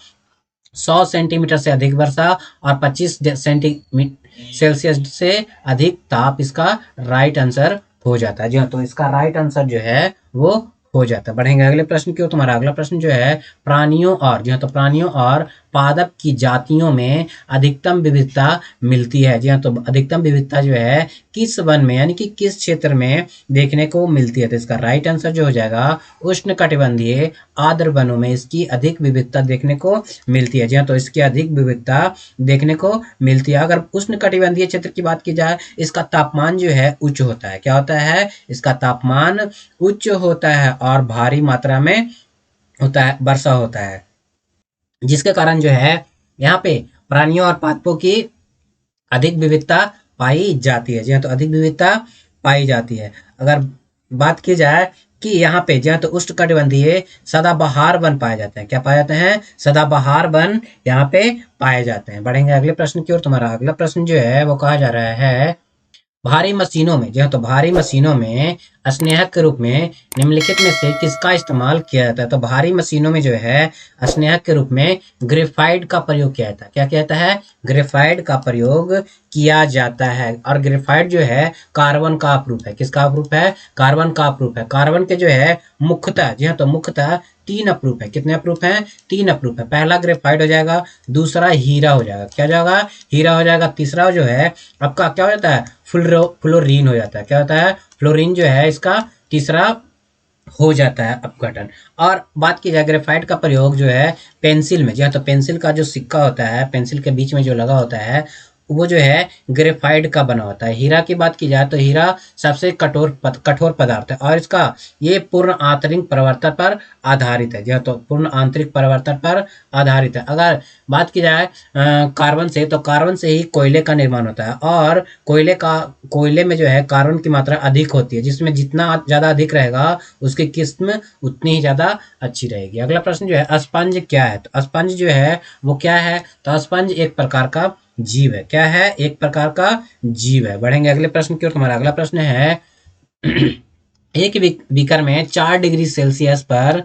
100 सेंटीमीटर से अधिक वर्षा और 25 सेंटीमीटर सेल्सियस से अधिक ताप इसका राइट आंसर हो जाता है। जी हाँ, तो इसका राइट आंसर जो है वो हो जाता है। बढ़ेंगे अगले प्रश्न की ओर। तुम्हारा अगला प्रश्न जो है प्राणियों और, जी हाँ, तो प्राणियों और पादप की जातियों में अधिकतम विविधता मिलती है। जी हाँ, तो अधिकतम विविधता जो है किस वन में, यानी कि किस क्षेत्र में देखने को मिलती है? तो इसका राइट आंसर जो हो जाएगा उष्णकटिबंधीय आर्द्र वनों में इसकी अधिक विविधता देखने को मिलती है। जी हाँ, तो इसकी अधिक विविधता देखने को मिलती है। अगर उष्णकटिबंधीय क्षेत्र की बात की जाए, इसका तापमान जो है उच्च होता है। क्या होता है? इसका तापमान उच्च होता है और भारी मात्रा में होता है, वर्षा होता है, जिसके कारण जो है यहाँ पे प्राणियों और पादपों की अधिक विविधता पाई जाती है। जी हाँ, तो अधिक विविधता पाई जाती है। अगर बात की जाए कि यहाँ पे जो है तो उष्णकटिबंधीय सदाबहार वन पाए जाते हैं। क्या पाए जाते हैं? सदाबहार वन यहाँ पे पाए जाते हैं। बढ़ेंगे अगले प्रश्न की ओर। तुम्हारा अगला प्रश्न जो है वो कहा जा रहा है भारी मशीनों में, जी हाँ, तो भारी मशीनों में स्नेहक के रूप में निम्नलिखित में से किसका इस्तेमाल किया जाता है? तो भारी मशीनों में जो है स्नेहक के रूप में ग्रेफाइट का प्रयोग किया जाता है। क्या किया जाता है? ग्रेफाइट का प्रयोग किया जाता है। और ग्रेफाइट जो है कार्बन का अपरूप है। किसका अपरूप है? कार्बन का अपरूप है। कार्बन के जो है मुख्यतः, जी हाँ, तो मुख्यतः 3 अपरूप है। कितने अपरूप हैं? 3 अपरूप है। पहला ग्रेफाइट हो जाएगा, दूसरा हीरा हो जाएगा। क्या जाएगा? हीरा हो जाएगा। तीसरा जो है आपका क्या हो जाता है? फ्लोरीन हो जाता है। क्या होता है? फ्लोरीन जो है इसका तीसरा हो जाता है अपघटन। और बात की जाए ग्रेफाइट का प्रयोग जो है पेंसिल में, जी हाँ, तो पेंसिल का जो सिक्का होता है, पेंसिल के बीच में जो लगा होता है वो जो है ग्रेफाइट का बना होता है। हीरा की बात की जाए तो हीरा सबसे कठोर पदार्थ है और इसका ये पूर्ण आंतरिक परिवर्तन पर आधारित है। जी हाँ, तो पूर्ण आंतरिक परिवर्तन पर आधारित है। अगर बात की जाए कार्बन से, तो कार्बन से ही कोयले का निर्माण होता है और कोयले में जो है कार्बन की मात्रा अधिक होती है, जिसमें जितना ज़्यादा अधिक रहेगा उसकी किस्म उतनी ही ज़्यादा अच्छी रहेगी। अगला प्रश्न जो है स्पंज क्या है? तो स्पंज जो है वो क्या है? तो स्पंज एक प्रकार का जीव है। क्या है? एक प्रकार का जीव है। बढ़ेंगे अगले प्रश्न की ओर। तुम्हारा अगला प्रश्न है एक बीकर में 4 डिग्री सेल्सियस पर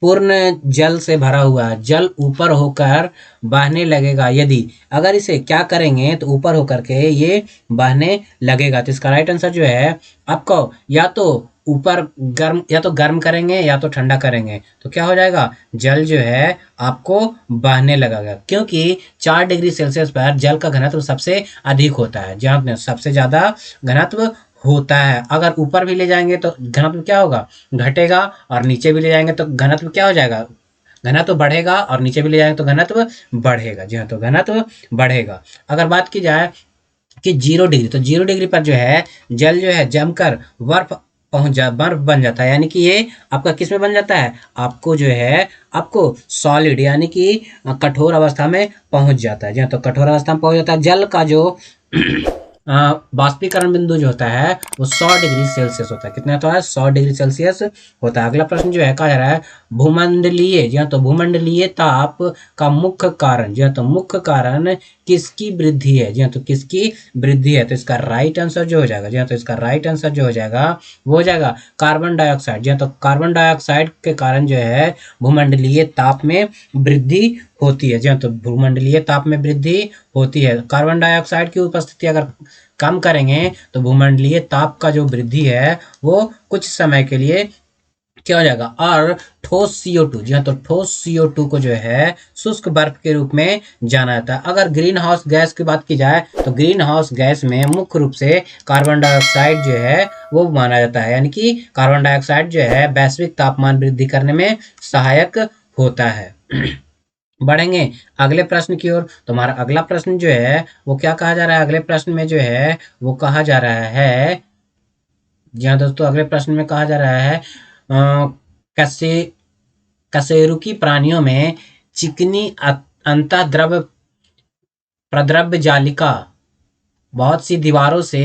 पूर्ण जल से भरा हुआ है। जल ऊपर होकर बहने लगेगा यदि, अगर इसे क्या करेंगे तो ऊपर होकर के ये बहने लगेगा। तो इसका राइट आंसर जो है आपको या तो ऊपर गर्म, या तो गर्म करेंगे या तो ठंडा करेंगे, तो क्या हो जाएगा? जल जो है आपको बहने लगेगा, क्योंकि 4 डिग्री सेल्सियस पर जल का घनत्व सबसे अधिक होता है, जहाँ सबसे ज्यादा घनत्व होता है। अगर ऊपर भी ले जाएंगे तो घनत्व क्या होगा? घटेगा, और नीचे भी ले जाएंगे तो घनत्व क्या हो जाएगा? घनत्व बढ़ेगा, और नीचे भी ले जाएंगे तो घनत्व बढ़ेगा। जी हाँ, तो घनत्व बढ़ेगा। अगर बात की जाए कि 0 डिग्री, तो 0 डिग्री पर जो है जल जो है जमकर बर्फ बन जाता है, यानी कि ये आपका किस में बन जाता है? आपको जो है आपको सॉलिड, यानी कि कठोर अवस्था में पहुंच जाता है। जी हाँ, तो कठोर अवस्था में पहुंच जाता है। जल का जो बाष्पीकरण बिंदु जो होता है वो 100 डिग्री सेल्सियस होता है। कितना होता है? 100 डिग्री सेल्सियस होता है। अगला प्रश्न जो है कहा जा रहा है भूमंडलीय, जी हाँ तो भूमंडलीय ताप का मुख्य कारण, जी हाँ तो मुख्य कारण किसकी वृद्धि है? जी हाँ तो किसकी वृद्धि है? तो इसका राइट आंसर जो हो जाएगा, जी हाँ तो इसका राइट आंसर जो हो जाएगा वो हो जाएगा कार्बन डाइऑक्साइड। जी हाँ तो कार्बन डाइऑक्साइड के कारण जो है भूमंडलीय ताप में वृद्धि होती है। जी हाँ तो भूमंडलीय ताप में वृद्धि होती है। कार्बन डाइऑक्साइड की उपस्थिति अगर कम करेंगे तो भूमंडलीय ताप का जो वृद्धि है वो कुछ समय के लिए क्या हो जाएगा। और ठोस CO2, जी हाँ तो ठोस CO2 को जो है शुष्क बर्फ के रूप में जाना जाता है। अगर ग्रीन हाउस गैस की बात की जाए तो ग्रीन हाउस गैस में मुख्य रूप से कार्बन डाइऑक्साइड जो है वो माना जाता है, यानी कि कार्बन डाइऑक्साइड जो है वैश्विक तापमान वृद्धि करने में सहायक होता है। बढ़ेंगे अगले प्रश्न की ओर। तुम्हारा अगला प्रश्न जो है वो क्या कहा जा रहा है? अगले प्रश्न में जो है वो कहा जा रहा है, जी हाँ दोस्तों अगले प्रश्न में कहा जा रहा है कसे कशेरुकी प्राणियों में चिकनी अंतःद्रव प्रद्रव्य जालिका बहुत सी दीवारों से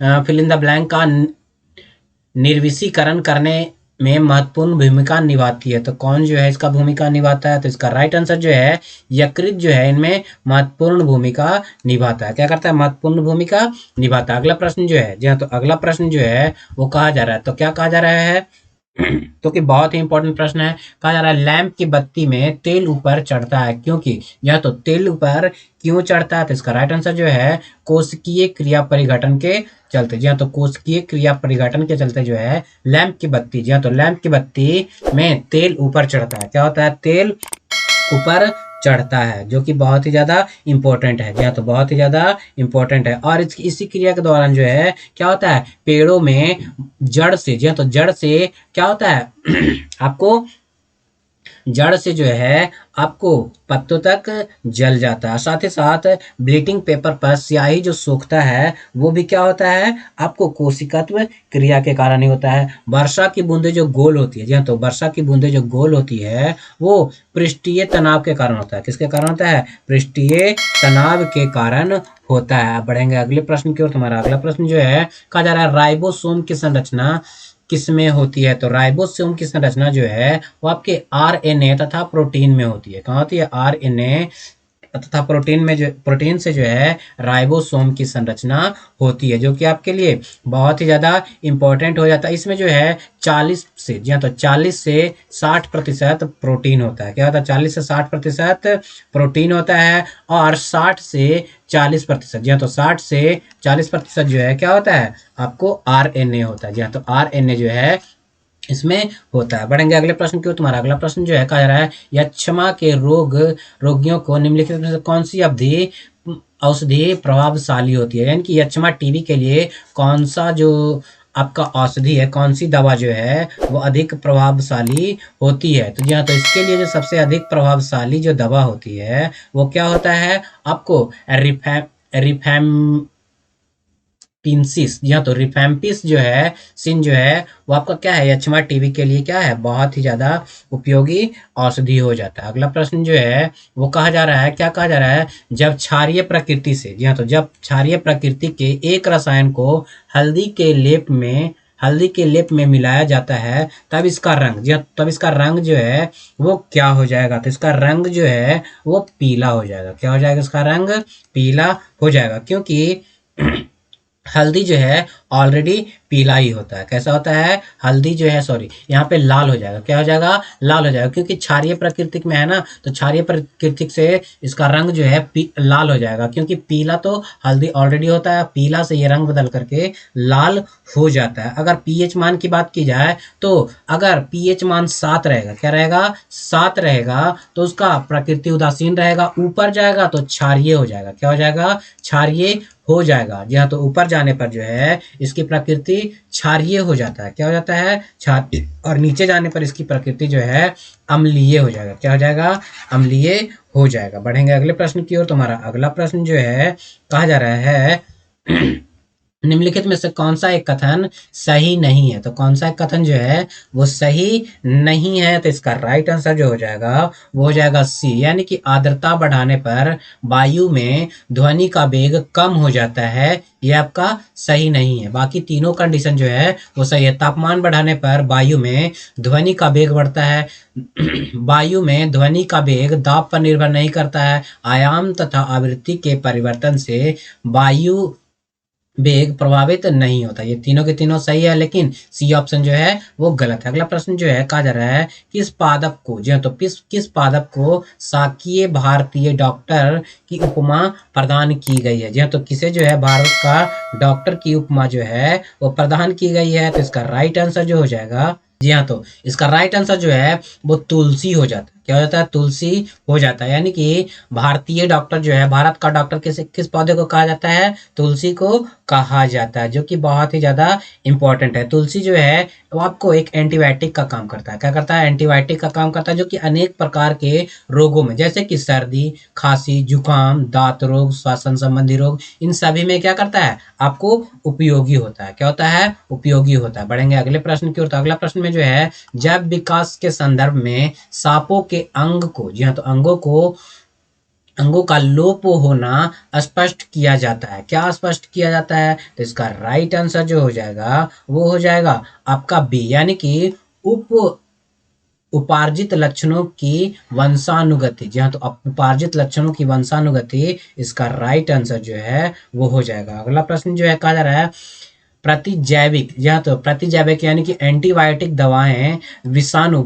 फिल इन द ब्लैंक का निर्विषीकरण करने में महत्वपूर्ण भूमिका निभाती है। तो कौन जो है इसका भूमिका निभाता है? तो इसका राइट आंसर जो है यकृत जो है इनमें महत्वपूर्ण भूमिका निभाता है। क्या करता है? महत्वपूर्ण भूमिका निभाता है। अगला प्रश्न जो है, जी हाँ तो अगला प्रश्न जो है वो कहा जा रहा है, तो क्या कहा जा रहा है तो कि बहुत ही इंपॉर्टेंट प्रश्न है। कहा जा रहा है लैंप की बत्ती में तेल ऊपर चढ़ता है क्योंकि, या तो तेल ऊपर क्यों चढ़ता है? तो इसका राइट आंसर जो है कोशिकीय क्रिया परिघटन के चलते। जी हाँ तो कोशिकीय क्रिया परिघटन के चलते जो है लैंप की बत्ती, जी हाँ तो लैंप की बत्ती में तेल ऊपर चढ़ता है। क्या होता है? तेल ऊपर चढ़ता है, जो कि बहुत ही ज़्यादा इंपॉर्टेंट है। जी हाँ तो बहुत ही ज़्यादा इंपॉर्टेंट है। और इसी क्रिया के दौरान जो है क्या होता है पेड़ों में जड़ से, जी हाँ तो जड़ से क्या होता है आपको जड़ से जो है आपको पत्तों तक जल जाता है। साथ ही साथ ब्लीटिंग पेपर पर स्याही जो सूखता है वो भी क्या होता है आपको कोशिकत्व क्रिया के कारण ही होता है। वर्षा की बूंदें जो गोल होती है, जी हाँ तो वर्षा की बूंदें जो गोल होती है वो पृष्ठीय तनाव के कारण होता है। किसके कारण होता है? पृष्ठीय तनाव के कारण होता है। अब बढ़ेंगे अगले प्रश्न की ओर। तुम्हारा अगला प्रश्न जो है कहा जा रहा है राइबोसोम की संरचना किसमें होती है? तो राइबोसोम की संरचना जो है वो आपके RNA तथा प्रोटीन में होती है। कहाँ होती है? RNA तथा प्रोटीन से जो है राइबोसोम की संरचना होती है, जो कि आपके लिए बहुत ही ज़्यादा इंपॉर्टेंट हो जाता है। इसमें जो है 40 से, जी हाँ तो 40 से 60% प्रोटीन होता है। क्या होता है? 40 से 60% प्रोटीन होता है और 60 से 40%, जी हाँ तो 60 से 40% जो है क्या होता है आपको RNA होता है। जी हाँ तो RNA जो है इसमें होता है। बढ़ेंगे अगले प्रश्न की ओर। तुम्हारा अगला प्रश्न जो है कहा जा रहा है यक्ष्मा के रोगियों को निम्नलिखित में से कौन सी औषधि प्रभावशाली होती है? यानी कि यक्ष्मा टीबी के लिए कौन सा जो आपका औषधि है, कौन सी दवा जो है वो अधिक प्रभावशाली होती है? तो जी हाँ तो इसके लिए जो सबसे अधिक प्रभावशाली जो दवा होती है वो क्या होता है आपको रिफैम पिंसिस, जी हाँ तो रिफैम्पिस जो है सिन जो है वो आपका क्या है यक्ष्मा टीबी के लिए क्या है बहुत ही ज्यादा उपयोगी औषधि हो जाता है। अगला प्रश्न जो है वो कहा जा रहा है, क्या कहा जा रहा है जब क्षारीय प्रकृति से, जी हाँ तो जब क्षारीय प्रकृति के एक रसायन को हल्दी के लेप में मिलाया जाता है तब इसका रंग, जी हाँ तब इसका रंग जो है वो क्या हो जाएगा? तो इसका रंग जो है वो पीला हो जाएगा। क्या हो जाएगा? इसका रंग पीला हो जाएगा क्योंकि हल्दी जो है ऑलरेडी पीला ही होता है। कैसा होता है? हल्दी जो है सॉरी यहाँ पे लाल हो जाएगा। क्या हो जाएगा? लाल हो जाएगा क्योंकि क्षारीय प्राकृतिक में है ना, तो क्षारीय प्राकृतिक से इसका रंग जो है लाल हो जाएगा क्योंकि पीला तो हल्दी ऑलरेडी होता है, पीला से ये रंग बदल करके लाल हो जाता है। अगर पीएच मान की बात की जाए तो अगर पीएच मान 7 रहेगा, क्या रहेगा? 7 रहेगा तो उसका प्रकृति उदासीन रहेगा। ऊपर जाएगा तो क्षारीय हो जाएगा। क्या हो जाएगा? क्षारीय हो जाएगा। जी हाँ तो ऊपर जाने पर जो है इसकी प्रकृति क्षारीय हो जाता है। क्या हो जाता है? क्षारीय। और नीचे जाने पर इसकी प्रकृति जो है अम्लीय हो जाएगा। क्या हो जाएगा? अम्लीय हो जाएगा। बढ़ेंगे अगले प्रश्न की ओर। तुम्हारा अगला प्रश्न जो है कहा जा रहा है निम्नलिखित में से कौन सा एक कथन सही नहीं है? तो कौन सा एक कथन जो है वो सही नहीं है? तो इसका राइट आंसर जो हो जाएगा वो हो जाएगा सी, यानी कि आर्द्रता बढ़ाने पर वायु में ध्वनि का वेग कम हो जाता है। ये आपका सही नहीं है। बाकी तीनों कंडीशन जो है वो सही है। तापमान बढ़ाने पर वायु में ध्वनि का वेग बढ़ता है। वायु में ध्वनि का वेग दाब पर निर्भर नहीं करता है। आयाम तथा आवृत्ति के परिवर्तन से वायु वेग प्रभावित नहीं होता। ये तीनों के तीनों सही है, लेकिन सी ऑप्शन जो है वो गलत है। अगला प्रश्न जो है कहा जा रहा है किस पादप को, जी हाँ, तो किस पादप को शाकीय भारतीय डॉक्टर की उपमा प्रदान की गई है? जी हाँ, तो किसे जो है भारत का डॉक्टर की उपमा जो है वो प्रदान की गई है? तो इसका राइट आंसर जो हो जाएगा, जी हाँ, तो इसका राइट आंसर जो है वो तुलसी हो जाता है। क्या हो जाता है? तुलसी हो जाता है। यानी कि भारतीय डॉक्टर जो है, भारत का डॉक्टर किस पौधे को कहा जाता है? तुलसी को कहा जाता है, जो कि बहुत ही ज्यादा इंपॉर्टेंट है। तुलसी जो है वो आपको एक एंटीबायोटिक का काम करता है। क्या करता है? एंटीबायोटिक का काम करता है, जो कि अनेक प्रकार के रोगों में, जैसे कि सर्दी, खांसी, जुकाम, दांत रोग, श्वसन संबंधी रोग, इन सभी में क्या करता है? आपको उपयोगी होता है। क्या होता है? उपयोगी होता है। बढ़ेंगे अगले प्रश्न की ओर। तो अगला प्रश्न में जो है जैव विकास के संदर्भ में सांपों के अंग को, जी हाँ, तो अंगों का लोप होना स्पष्ट किया जाता है। क्या स्पष्ट किया जाता है? तो इसका राइट आंसर जो हो जाएगा वो हो जाएगा आपका बी, यानी कि उप उपार्जित लक्षणों की वंशानुगति। जी हाँ, तो उपार्जित लक्षणों की वंशानुगति, इसका राइट आंसर जो है वो हो जाएगा। अगला प्रश्न जो है कहा जा रहा है प्रतिजैविक, जी हाँ, तो प्रतिजैविक यानी कि एंटीबायोटिक दवाएं विषाणु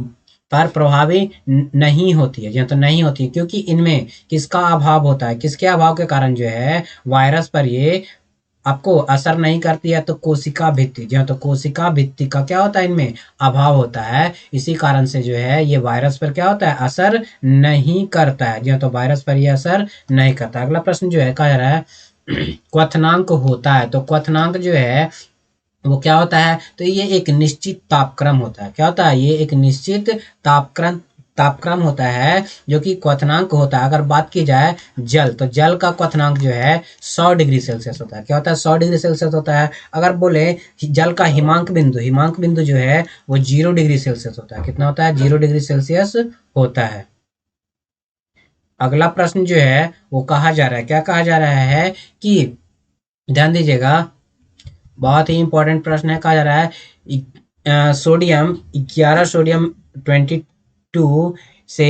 पर प्रभावी नहीं होती है। जी हाँ, तो नहीं होती है, क्योंकि इनमें किसका अभाव होता है? किसके अभाव के कारण जो है वायरस पर ये आपको असर नहीं करती है? तो कोशिका भित्ति, जी हाँ, तो कोशिका भित्ति का क्या होता है? इनमें अभाव होता है। इसी कारण से जो है ये वायरस पर क्या होता है? असर नहीं करता है। जी हाँ, तो वायरस पर ये असर नहीं करता। अगला प्रश्न जो है कहा जा रहा है क्वथनांक होता है। तो क्वथनांक जो है वो क्या होता है? तो ये एक निश्चित तापक्रम होता है। क्या होता है? ये एक निश्चित तापक्रम तापक्रम होता है, जो कि क्वथनांक होता है। अगर बात की जाए जल, तो जल का क्वथनांक जो है 100 डिग्री सेल्सियस होता है। क्या होता है? 100 डिग्री सेल्सियस होता है। अगर बोले जल का हिमांक बिंदु जो है वो 0 डिग्री सेल्सियस होता है। कितना होता है? 0 डिग्री सेल्सियस होता है। अगला प्रश्न जो है वो कहा जा रहा है, क्या कहा जा रहा है कि, ध्यान दीजिएगा, बहुत ही इंपॉर्टेंट प्रश्न है। कहा जा रहा है सोडियम 11 सोडियम 22 से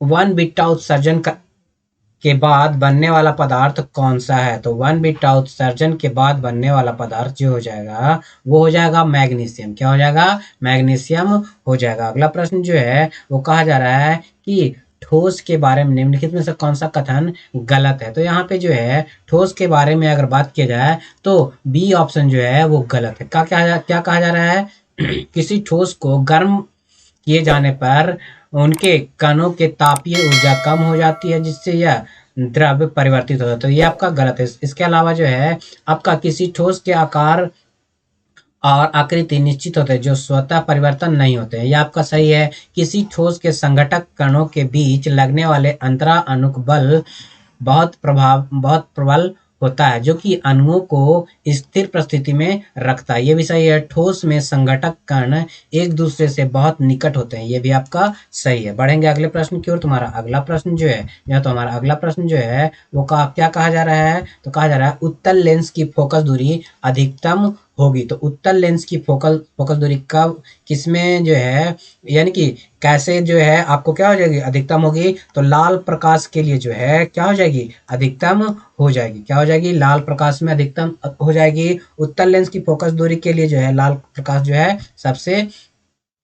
1 बीटा उत्सर्जन के बाद बनने वाला पदार्थ कौन सा है? तो 1 बीटा उत्सर्जन के बाद बनने वाला पदार्थ जो हो जाएगा वो हो जाएगा मैग्नीशियम। क्या हो जाएगा? मैग्नीशियम हो जाएगा। अगला प्रश्न जो है वो कहा जा रहा है कि ठोस के बारे में निम्नलिखित में से कौन सा कथन गलत है? तो यहाँ पे जो है ठोस के बारे में अगर बात की जाए तो बी ऑप्शन जो है वो गलत है। क्या कहा जा रहा है? किसी ठोस को गर्म किए जाने पर उनके कणों के तापीय ऊर्जा कम हो जाती है, जिससे यह द्रव परिवर्तित होता है। तो ये आपका गलत है। इसके अलावा जो है आपका किसी ठोस के आकार और आकृति निश्चित होते हैं जो स्वतः परिवर्तन नहीं होते हैं। यह आपका सही है। किसी ठोस के संघटक कणों के बीच लगने वाले अंतरा अणुक बल बहुत प्रबल होता है, जो कि अणुओं को स्थिर परिस्थिति में रखता है। ये भी सही है। ठोस में संघटक कण एक दूसरे से बहुत निकट होते हैं। ये भी आपका सही है। बढ़ेंगे अगले प्रश्न की ओर। तुम्हारा अगला प्रश्न जो है, या तो हमारा अगला प्रश्न जो है वो क्या कहा जा रहा है? तो कहा जा रहा है उत्तल लेंस की फोकस दूरी अधिकतम होगी। तो उत्तल लेंस की फोकस दूरी कब, किसमें जो है, यानी कि कैसे जो है आपको क्या हो जाएगी? अधिकतम होगी। तो लाल प्रकाश के लिए जो है क्या हो जाएगी? अधिकतम हो जाएगी। क्या हो जाएगी? लाल प्रकाश में अधिकतम हो जाएगी। उत्तल लेंस की फोकस दूरी के लिए जो है लाल प्रकाश जो है सबसे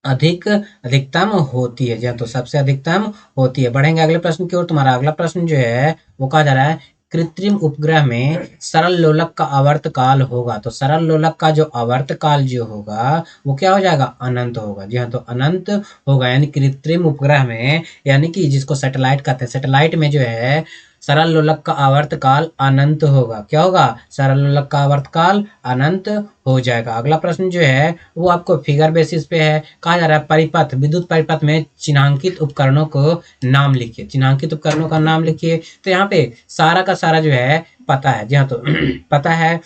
अधिकतम होती है। जी हाँ, तो सबसे अधिकतम होती है। बढ़ेंगे अगले प्रश्न की ओर। तुम्हारा अगला प्रश्न जो है वो कहा जा रहा है कृत्रिम उपग्रह में सरल लोलक का आवर्त काल होगा। तो सरल लोलक का जो आवर्त काल जो होगा वो क्या हो जाएगा? अनंत होगा। जी हाँ, तो अनंत होगा। यानी कृत्रिम उपग्रह में, यानी कि जिसको सैटेलाइट कहते हैं, सैटेलाइट में जो है सरल लोलक का आवर्त काल अनंत होगा। क्या होगा? सरल लोलक का आवर्त काल अनंत हो जाएगा। अगला प्रश्न जो है वो आपको फिगर बेसिस पे है। कहा जा रहा है परिपथ, विद्युत परिपथ में चिन्हांकित उपकरणों को नाम लिखिए। चिन्हांकित उपकरणों का नाम लिखिए। तो यहाँ पे सारा का सारा जो है पता है। जी हाँ, तो पता है।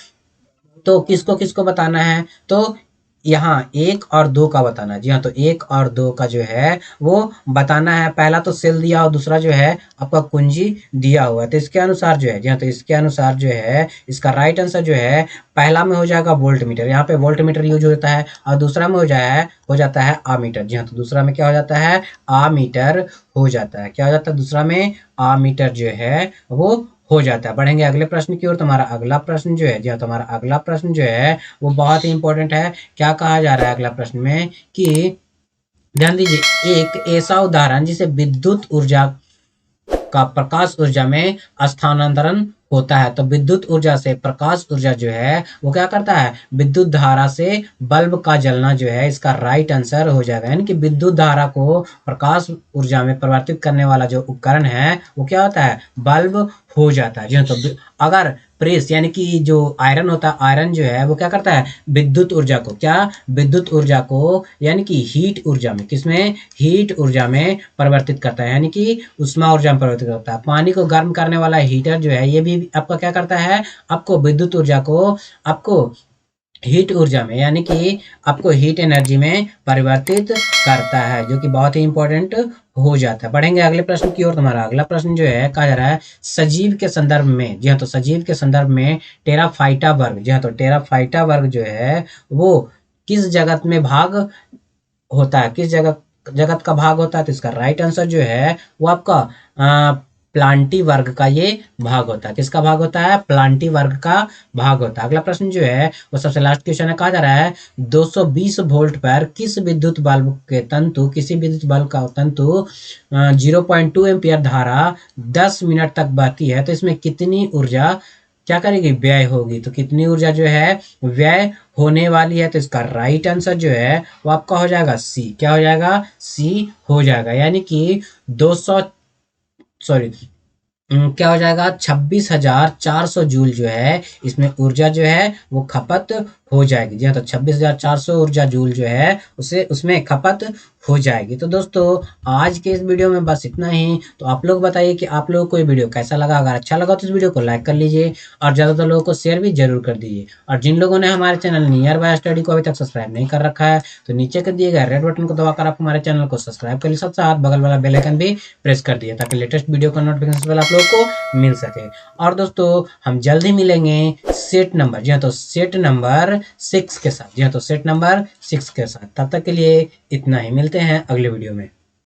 तो किसको किसको बताना है, तो यहाँ 1 और 2 का बताना है। जी हाँ, तो 1 और 2 का जो है वो बताना है। पहला तो सेल दिया और दूसरा जो है आपका कुंजी दिया हुआ है। तो इसके अनुसार जो है, जी हाँ, तो इसके अनुसार जो है इसका राइट आंसर जो है पहला में हो जाएगा वोल्ट मीटर, यहाँ पे वोल्ट मीटर यूज होता है, और दूसरा में हो जाता है आमीटर। जी हाँ, तो दूसरा में क्या हो जाता है, आमीटर हो जाता है। क्या हो जाता है, दूसरा में आमीटर जो है वो हो जाता है। बढ़ेंगे अगले प्रश्न की ओर। तुम्हारा अगला प्रश्न जो है, जी हाँ, तुम्हारा अगला प्रश्न जो है वो बहुत ही इंपॉर्टेंट है। क्या कहा जा रहा है अगला प्रश्न में कि ध्यान दीजिए, एक ऐसा उदाहरण जिसे विद्युत ऊर्जा का प्रकाश ऊर्जा में स्थानांतरण होता है। तो विद्युत ऊर्जा से प्रकाश ऊर्जा जो है वो क्या करता है, विद्युत धारा से बल्ब का जलना जो है इसका राइट आंसर हो जाएगा। यानी कि विद्युत धारा को प्रकाश ऊर्जा में परिवर्तित करने वाला जो उपकरण है वो क्या होता है, बल्ब हो जाता है। जी हाँ, तो अगर प्रेस यानी कि जो आयरन होता है, आयरन जो है वो क्या करता है, विद्युत ऊर्जा को क्या, विद्युत ऊर्जा को यानी कि हीट ऊर्जा में, किसमें, हीट ऊर्जा में परिवर्तित करता है, यानी कि उष्मा ऊर्जा में परिवर्तित करता है। पानी को गर्म करने वाला हीटर जो है ये भी आपका क्या करता है, आपको विद्युत ऊर्जा को आपको हीट ऊर्जा में यानी कि आपको हीट एनर्जी में परिवर्तित करता है, जो कि बहुत ही इंपॉर्टेंट हो जाता है। बढ़ेंगे अगले प्रश्न की ओर। तुम्हारा अगला प्रश्न जो है कहा जा रहा है सजीव के संदर्भ में, जी हाँ, तो सजीव के संदर्भ में टेराफाइटा वर्ग, जी हाँ, तो टेराफाइटा वर्ग जो है वो किस जगत में भाग होता है, किस जगत जगत का भाग होता है। तो इसका राइट आंसर जो है वो आपका प्लांटी वर्ग का ये भाग होता है। किसका भाग होता है, प्लांटी वर्ग का भाग होता है। अगला प्रश्न जो है वो सबसे लास्ट क्वेश्चन है। कहा जा रहा है 220 वोल्ट पर किस विद्युत बल्ब के तंतु, किसी विद्युत बल्ब का तंतु 0.2 एम्पियर धारा 10 मिनट तक बहती है, तो इसमें कितनी ऊर्जा क्या करेगी, व्यय होगी। तो कितनी ऊर्जा जो है व्यय होने वाली है। तो इसका राइट आंसर जो है वो आपका हो जाएगा सी। क्या हो जाएगा, सी हो जाएगा। यानी कि 200 सॉरी क्या हो जाएगा, 26,400 जूल जो है इसमें ऊर्जा जो है वो खपत हो जाएगी। जी हाँ, तो 26,400 ऊर्जा जूल जो है उसे उसमें खपत हो जाएगी। तो दोस्तों आज के इस वीडियो में बस इतना ही। तो आप लोग बताइए कि आप लोगों को ये वीडियो कैसा लगा। अगर अच्छा लगा तो इस वीडियो को लाइक कर लीजिए और ज़्यादातर लोगों को शेयर भी जरूर कर दीजिए। और जिन लोगों ने हमारे चैनल नियर बाय स्टडी को अभी तक सब्सक्राइब नहीं कर रखा है तो नीचे कर दिए गए रेड बटन को दबाकर आप हमारे चैनल को सब्सक्राइब कर लीजिए, साथ साथ बगल वाला बेल आइकन भी प्रेस कर दिए ताकि लेटेस्ट वीडियो का नोटिफिकेशन आप लोगों को मिल सके। और दोस्तों हम जल्द ही मिलेंगे सेट नंबर, जी हाँ, तो सेट नंबर 6 के साथ, जी हाँ, तो सेट नंबर 6 के साथ। तब तक के लिए इतना ही, मिलते हैं अगले वीडियो में।